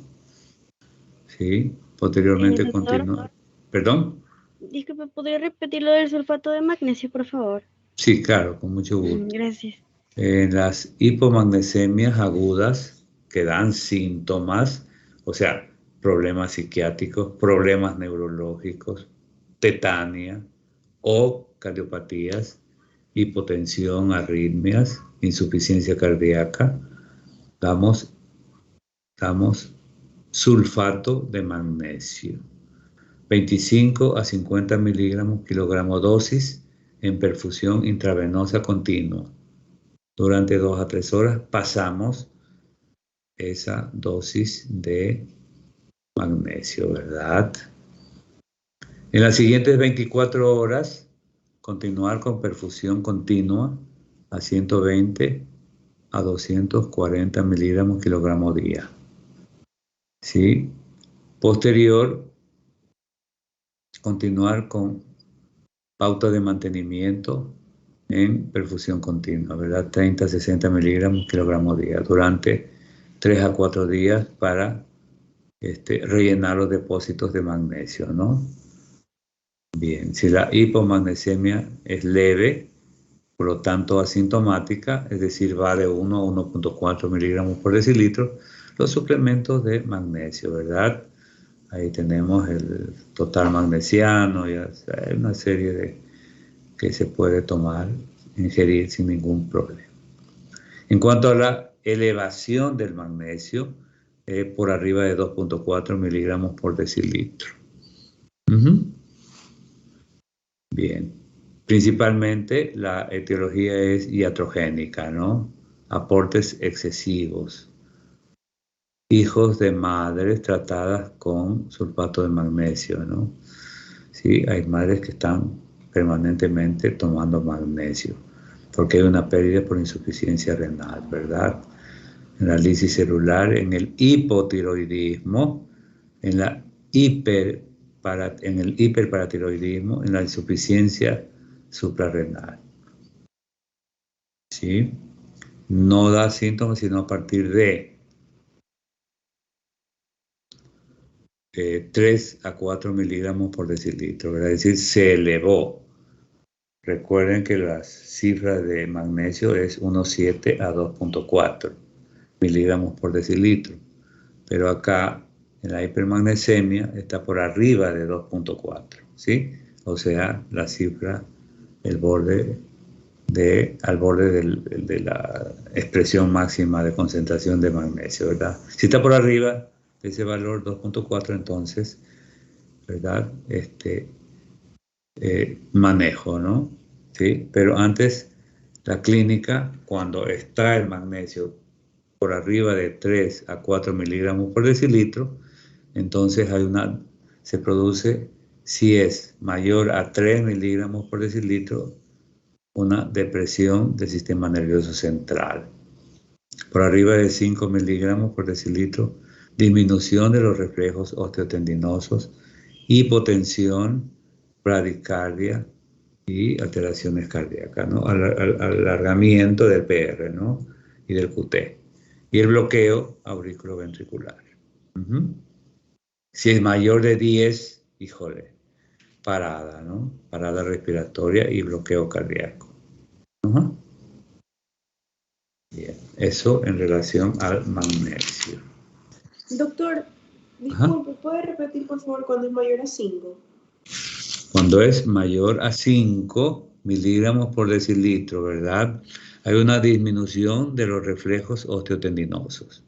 Sí, posteriormente doctor, continuar. ¿Perdón? Disculpe, ¿podría repetir lo del sulfato de magnesio, por favor? Sí, claro, con mucho gusto. Gracias. En las hipomagnesemias agudas que dan síntomas, o sea, problemas psiquiátricos, problemas neurológicos, tetania o cardiopatías, hipotensión, arritmias, insuficiencia cardíaca, damos sulfato de magnesio, 25 a 50 miligramos kilogramo dosis en perfusión intravenosa continua. Durante 2 a 3 horas pasamos esa dosis de magnesio, ¿verdad? En las siguientes 24 horas, continuar con perfusión continua a 120 a 240 miligramos kilogramo día. ¿Sí? Posterior, continuar con pauta de mantenimiento en perfusión continua, ¿verdad? 30 a 60 miligramos kilogramo día durante 3 a 4 días para rellenar los depósitos de magnesio, ¿no? Bien, si la hipomagnesemia es leve, por lo tanto asintomática, es decir, va de 1 a 1.4 miligramos por decilitro, los suplementos de magnesio, ¿verdad? Ahí tenemos el total magnesiano, y hay una serie de que se puede tomar, ingerir sin ningún problema. En cuanto a la elevación del magnesio, por arriba de 2.4 miligramos por decilitro. Bien. Principalmente la etiología es iatrogénica, ¿no? Aportes excesivos. Hijos de madres tratadas con sulfato de magnesio, ¿no? Sí, hay madres que están permanentemente tomando magnesio, porque hay una pérdida por insuficiencia renal, ¿verdad? En la lisis celular, en el hipotiroidismo, en el hiperparatiroidismo, en la insuficiencia suprarrenal. ¿Sí? No da síntomas sino a partir de 3 a 4 miligramos por decilitro, ¿verdad? Es decir, se elevó. Recuerden que las cifras de magnesio es 1,7 a 2.4 miligramos por decilitro, pero acá en la hipermagnesemia está por arriba de 2.4, ¿sí? O sea, la cifra, al borde de la expresión máxima de concentración de magnesio, ¿verdad? Si está por arriba de ese valor 2.4, entonces, ¿verdad? Manejo, ¿no? ¿Sí? Pero antes, la clínica, cuando está el magnesio por arriba de 3 a 4 miligramos por decilitro, entonces se produce, si es mayor a 3 miligramos por decilitro, una depresión del sistema nervioso central, Por arriba de 5 miligramos por decilitro, disminución de los reflejos osteotendinosos, hipotensión, bradicardia y alteraciones cardíacas, ¿no? Alargamiento del PR, ¿no? Y del QT. Y el bloqueo auriculoventricular. Si es mayor de 10, híjole, parada, ¿no? Parada respiratoria y bloqueo cardíaco. Bien, eso en relación al magnesio. Doctor, disculpe, ¿puede repetir por favor cuando es mayor a 5? Cuando es mayor a 5 miligramos por decilitro, ¿verdad? Hay una disminución de los reflejos osteotendinosos.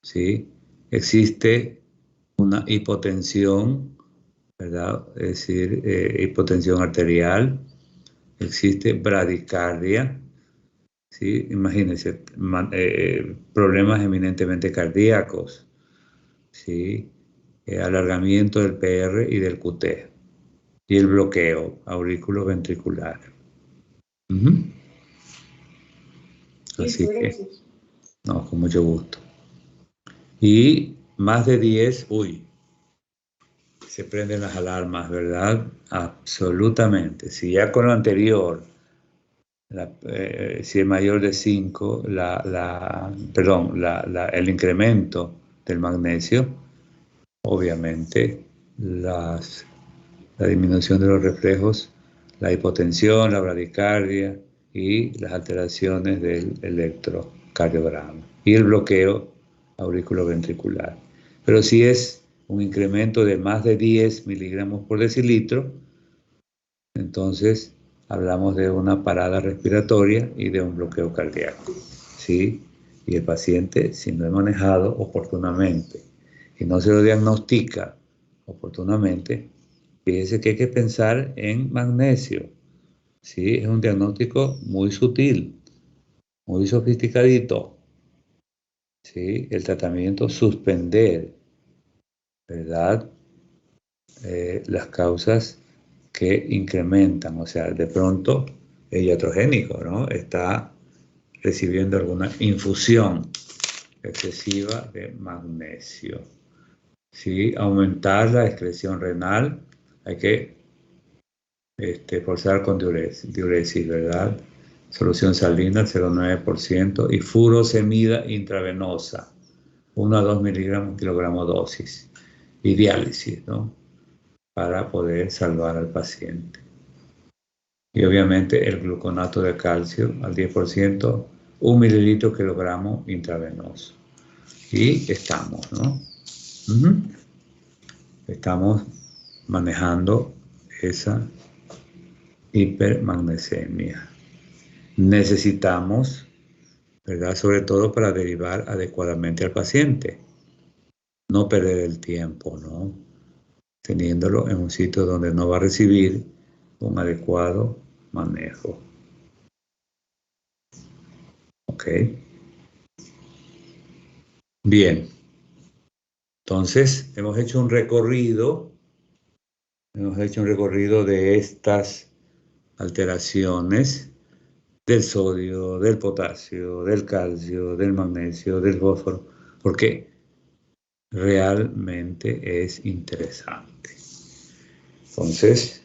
¿Sí? Existe una hipotensión, ¿verdad? Es decir, hipotensión arterial. Existe bradicardia. ¿Sí? Imagínense, problemas eminentemente cardíacos. ¿Sí? Alargamiento del PR y del QT. Y el bloqueo auriculoventricular. Así que, no, con mucho gusto. Y más de 10, se prenden las alarmas, ¿verdad? Absolutamente. Si ya con lo anterior, si es mayor de 5, el incremento del magnesio, obviamente la disminución de los reflejos, la hipotensión, la bradicardia y las alteraciones del electrocardiograma y el bloqueo auriculoventricular. Pero si es un incremento de más de 10 miligramos por decilitro, entonces hablamos de una parada respiratoria y de un bloqueo cardíaco, ¿sí? Y el paciente, si no es manejado oportunamente y no se lo diagnostica oportunamente, fíjese que hay que pensar en magnesio, ¿sí? Es un diagnóstico muy sutil, muy sofisticadito, ¿sí? El tratamiento, suspender, ¿verdad? Las causas que incrementan, o sea, de pronto el iatrogénico, ¿no? Está recibiendo alguna infusión excesiva de magnesio. ¿Sí? Aumentar la excreción renal, hay que forzar con diuresis, ¿verdad? Solución salina 0,9% y furosemida intravenosa, 1 a 2 miligramos kilogramo dosis, y diálisis, ¿no? Para poder salvar al paciente. Y obviamente el gluconato de calcio al 10%, 1 mililitro kilogramo intravenoso. Y estamos, ¿no? Estamos manejando esa hipermagnesemia. Necesitamos, ¿verdad? Sobre todo para derivar adecuadamente al paciente. No perder el tiempo, ¿no? Teniéndolo en un sitio donde no va a recibir un adecuado manejo. ¿Ok? Bien. Entonces, hemos hecho un recorrido de estas alteraciones del sodio, del potasio, del calcio, del magnesio, del fósforo, porque realmente es interesante. Entonces,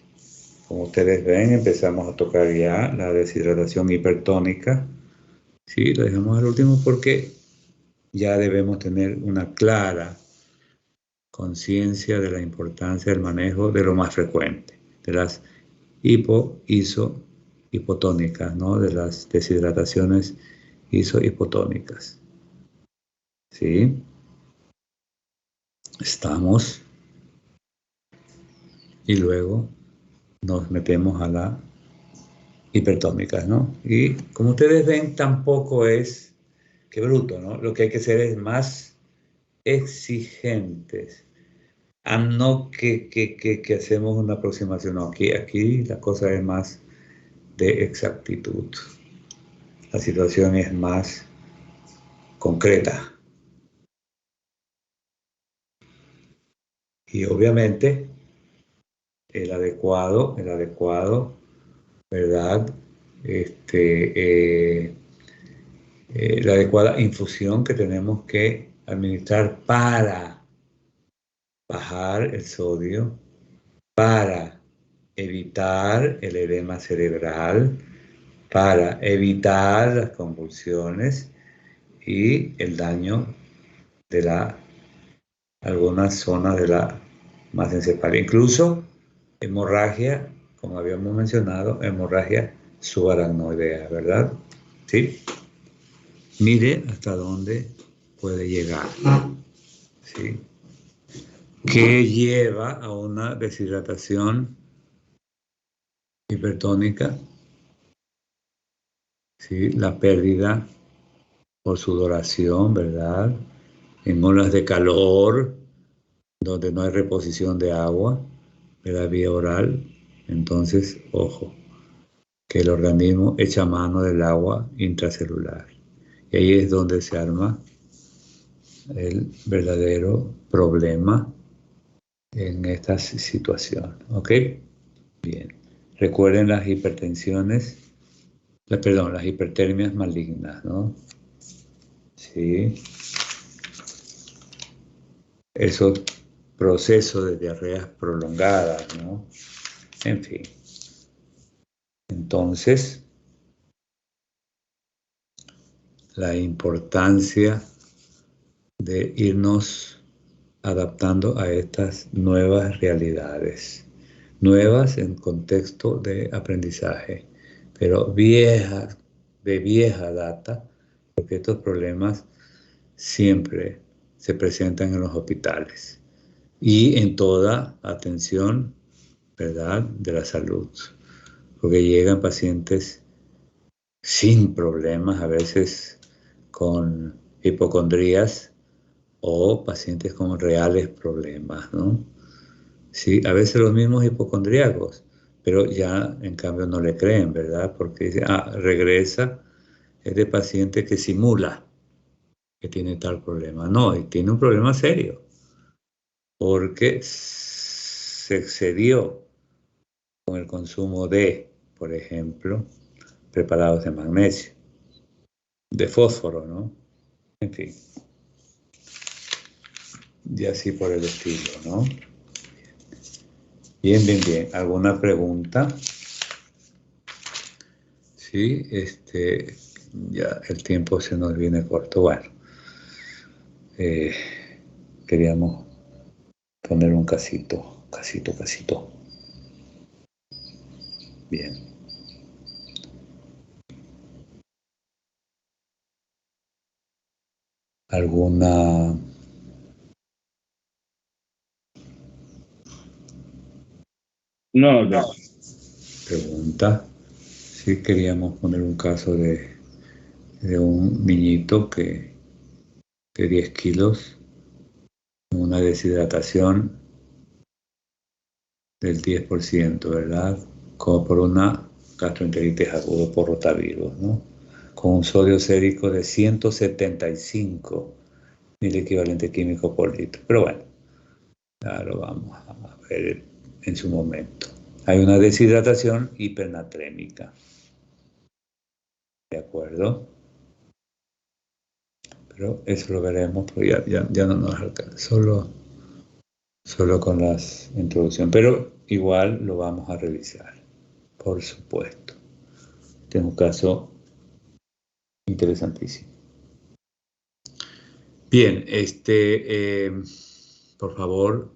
como ustedes ven, empezamos a tocar ya la deshidratación hipertónica. Sí, lo dejamos al último porque ya debemos tener una clara conciencia de la importancia del manejo de lo más frecuente, de las hipotónicas, ¿no? De las deshidrataciones hipotónicas. ¿Sí? Estamos. Y luego nos metemos a la hipertónicas, ¿no? Y como ustedes ven, tampoco es, qué bruto, ¿no? Lo que hay que hacer es más exigentes. No que hacemos una aproximación, no, aquí la cosa es más de exactitud. La situación es más concreta. Y obviamente el adecuado, ¿verdad? la adecuada infusión que tenemos que administrar para bajar el sodio, para evitar el edema cerebral, para evitar las convulsiones y el daño de algunas zonas de la masa encefálica. Incluso hemorragia, como habíamos mencionado, hemorragia subaracnoidea, ¿verdad? ¿Sí? Mire hasta dónde puede llegar. ¿Sí? Que lleva a una deshidratación hipertónica, ¿sí? La pérdida por sudoración, ¿verdad? En olas de calor, donde no hay reposición de agua de la vía oral, entonces, ojo, que el organismo echa mano del agua intracelular. Y ahí es donde se arma el verdadero problema en esta situación. ¿Ok? Bien. Recuerden las hipertensiones, las hipertermias malignas, ¿no? Sí. Esos procesos de diarreas prolongadas, ¿no? En fin. Entonces, la importancia de irnos adaptando a estas nuevas realidades, nuevas en contexto de aprendizaje, pero viejas, de vieja data, porque estos problemas siempre se presentan en los hospitales y en toda atención, ¿verdad?, de la salud, porque llegan pacientes sin problemas, a veces con hipocondrías o pacientes con reales problemas, ¿no? Sí, a veces los mismos hipocondríacos, pero ya en cambio no le creen, ¿verdad? Porque dicen, regresa este paciente que simula que tiene tal problema. No, y tiene un problema serio, porque se excedió con el consumo de, por ejemplo, preparados de magnesio, de fósforo, ¿no? En fin, y así por el estilo, ¿no? Bien, bien, bien. ¿Alguna pregunta? Sí, ya el tiempo se nos viene corto. Bueno, queríamos poner un casito. Bien. ¿Alguna No, ya. pregunta? Sí, queríamos poner un caso de un niñito de 10 kilos, una deshidratación del 10%, ¿verdad? Como por una gastroenteritis aguda por rotavirus, ¿no? Con un sodio sérico de 175 mil equivalente químico por litro. Pero bueno, ya lo vamos a ver en su momento. Hay una deshidratación hipernatrémica. ¿De acuerdo? Pero eso lo veremos, porque ya no nos alcanza. Solo con las introducciones. Pero igual lo vamos a revisar, por supuesto. Este es un caso interesantísimo. Bien, por favor,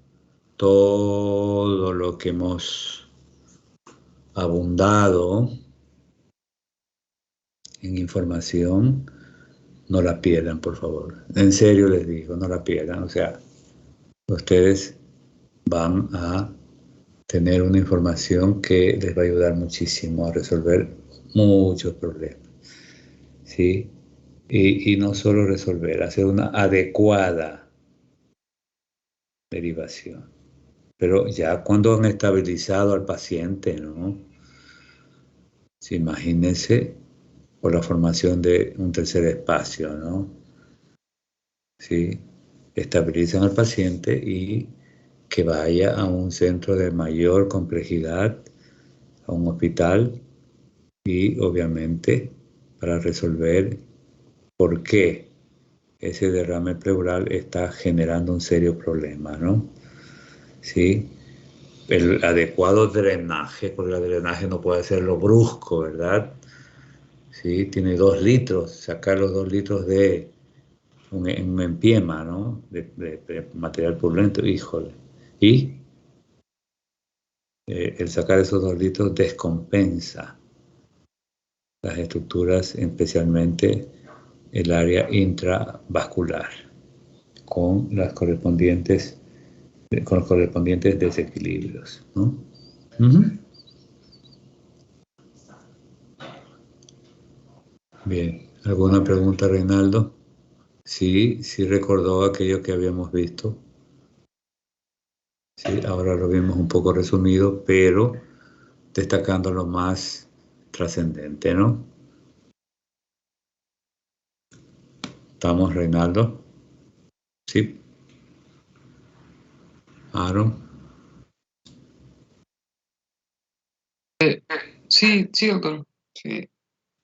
todo lo que hemos abundado en información, no la pierdan, por favor. En serio les digo, no la pierdan. O sea, ustedes van a tener una información que les va a ayudar muchísimo a resolver muchos problemas, ¿sí? Y no solo resolver, hacer una adecuada derivación. Pero ya cuando han estabilizado al paciente, ¿no? Sí, imagínense por la formación de un tercer espacio, ¿no? Sí, estabilizan al paciente y que vaya a un centro de mayor complejidad, a un hospital y obviamente para resolver por qué ese derrame pleural está generando un serio problema, ¿no? ¿Sí? El adecuado drenaje, porque el drenaje no puede hacerlo brusco, ¿verdad? ¿Sí? Tiene 2 litros, sacar los 2 litros de un empiema, ¿no? De material purulento, híjole. Y el sacar esos 2 litros descompensa las estructuras, especialmente el área intravascular, con los correspondientes desequilibrios, ¿no? Bien, ¿alguna pregunta, Reinaldo? Sí, sí recordó aquello que habíamos visto. Sí, ahora lo vimos un poco resumido, pero destacando lo más trascendente, ¿no? ¿Estamos, Reinaldo? Sí. Aaron. Sí, sí, doctor. Sí.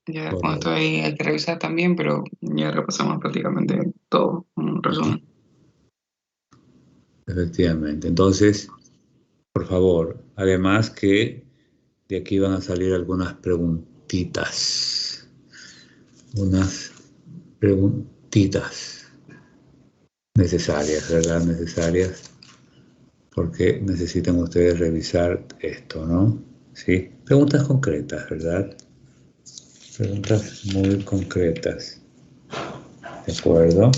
Ya con esto ahí hay que revisar también, pero ya repasamos prácticamente todo, un resumen. Efectivamente. Entonces, por favor, además que de aquí van a salir algunas preguntitas. Unas preguntitas necesarias, ¿verdad? Necesarias, porque necesitan ustedes revisar esto, ¿no? Sí. Preguntas concretas, ¿verdad? Preguntas muy concretas. ¿De acuerdo?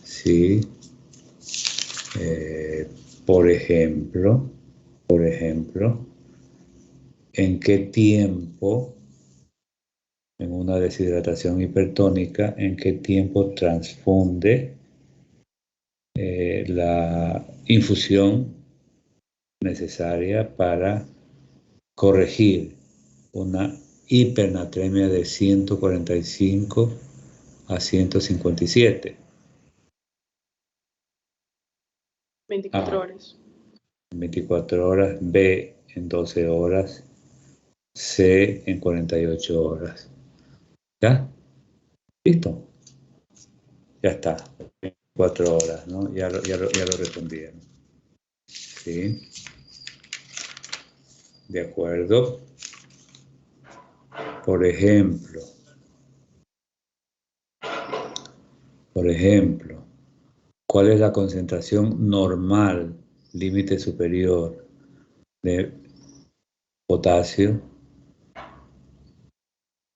Sí. Por ejemplo, ¿en qué tiempo, en una deshidratación hipertónica, en qué tiempo transfunde la infusión necesaria para corregir una hipernatremia de 145 a 157? 24 horas. En 24 horas, B en 12 horas, C en 48 horas. ¿Ya? ¿Listo? Ya está. 4 horas, ¿no? Ya lo respondieron. ¿Sí? De acuerdo. Por ejemplo, ¿cuál es la concentración normal, límite superior de potasio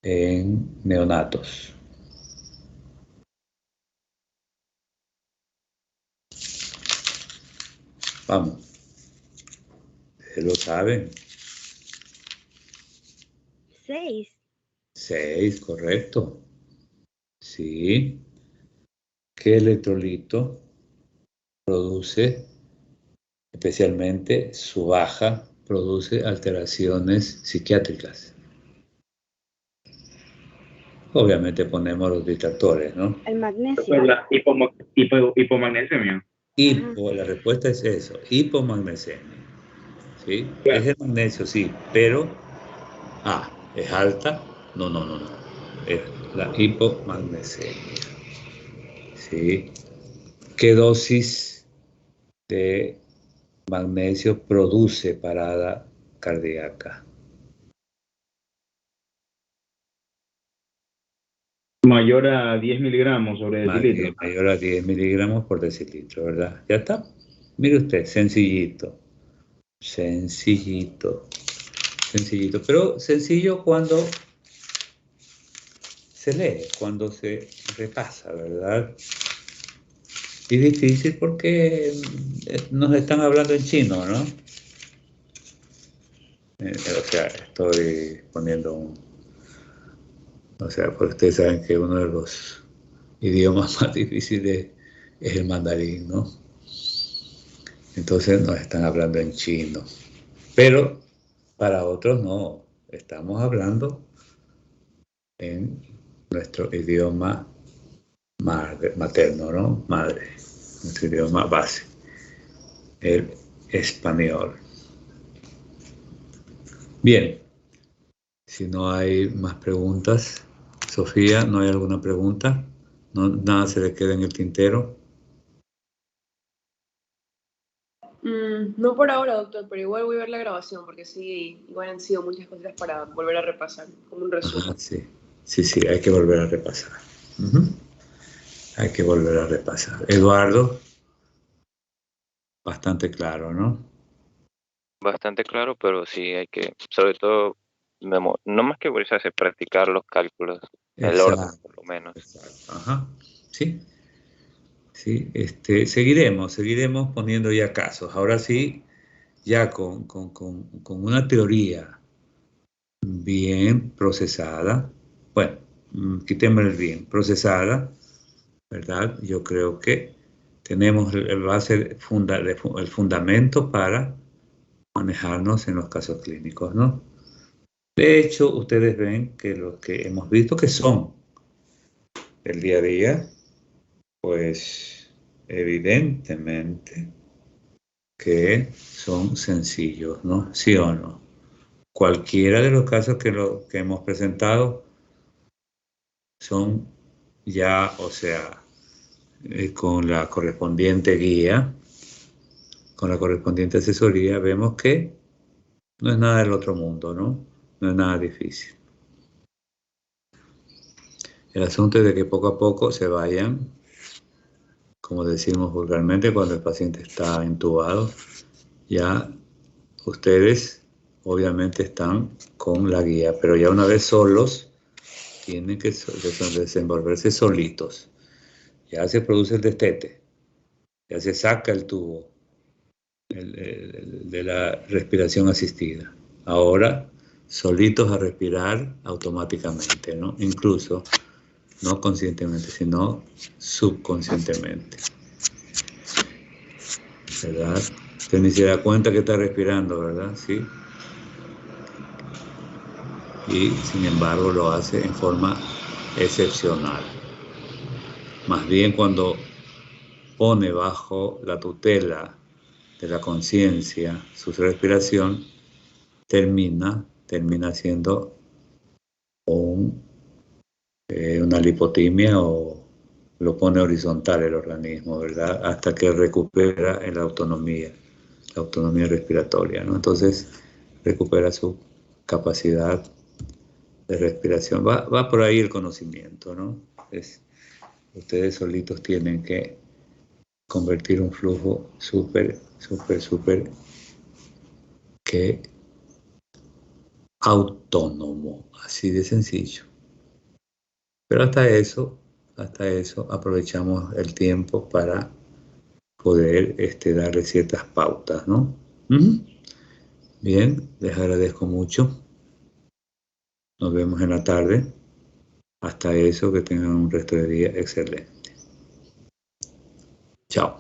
en neonatos? Vamos. ¿Ustedes lo saben? 6. 6, correcto. Sí. ¿Qué electrolito produce, especialmente su baja, produce alteraciones psiquiátricas? Obviamente ponemos los distractores, ¿no? El magnesio. La hipomagnesemia. La respuesta es eso, hipomagnesemia. ¿Sí? Es el magnesio, sí, pero ¿es alta? No. Es la hipomagnesemia. ¿Sí? ¿Qué dosis de magnesio produce parada cardíaca? Mayor a 10 miligramos sobre decilitro. Mayor a 10 miligramos por decilitro, ¿verdad? Ya está. Mire usted, sencillito. Pero sencillo cuando se lee, cuando se repasa, ¿verdad? Y difícil porque nos están hablando en chino, ¿no? O sea, estoy poniendo porque ustedes saben que uno de los idiomas más difíciles es el mandarín, ¿no? Entonces nos están hablando en chino. Pero para otros no, estamos hablando en nuestro idioma materno, ¿no? Madre, nuestro idioma base, el español. Bien, si no hay más preguntas, Sofía, ¿no hay alguna pregunta? No, nada se le queda en el tintero. No por ahora, doctor, pero igual voy a ver la grabación porque sí, igual han sido muchas cosas para volver a repasar, como un resumen. Ajá, sí. Sí, hay que volver a repasar. Hay que volver a repasar. Eduardo, bastante claro, ¿no? Bastante claro, pero sí hay que, sobre todo, no más que memorizarse, practicar los cálculos, el orden Exacto, por lo menos. exacto. Ajá, sí. Sí, seguiremos poniendo ya casos. Ahora sí, ya con una teoría bien procesada, bueno, quitémosle el bien, procesada, ¿verdad? Yo creo que tenemos va a ser el fundamento para manejarnos en los casos clínicos, ¿no? De hecho, ustedes ven que los que hemos visto que son el día a día, pues evidentemente que son sencillos, ¿no? ¿Sí o no? Cualquiera de los casos que hemos presentado son ya, o sea, con la correspondiente guía, con la correspondiente asesoría, vemos que no es nada del otro mundo, ¿no? No es nada difícil. El asunto es de que poco a poco se vayan, como decimos vulgarmente, cuando el paciente está intubado, ya ustedes obviamente están con la guía, pero ya una vez solos, tienen que desenvolverse solitos. Ya se produce el destete, ya se saca el tubo de la respiración asistida. Ahora, solitos a respirar automáticamente, ¿no? Incluso, no conscientemente, sino subconscientemente. ¿Verdad? Usted ni se da cuenta que está respirando, ¿verdad? Sí. Y sin embargo lo hace en forma excepcional. Más bien cuando pone bajo la tutela de la conciencia su respiración, termina siendo una lipotimia o lo pone horizontal el organismo, ¿verdad? Hasta que recupera la autonomía respiratoria, ¿no? Entonces recupera su capacidad de respiración. Va por ahí el conocimiento, ¿no? Ustedes solitos tienen que convertir un flujo súper que autónomo, así de sencillo. Pero hasta eso aprovechamos el tiempo para poder darle ciertas pautas, ¿no? Bien, les agradezco mucho. Nos vemos en la tarde. Hasta eso, que tengan un resto de día excelente. Chao.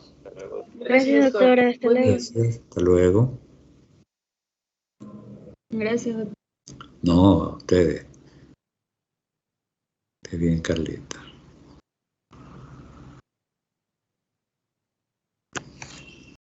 Gracias, doctora. Hasta Muy luego. bien. Gracias. Hasta luego. Gracias, doctor. No, a ustedes. Esté bien, Carlita.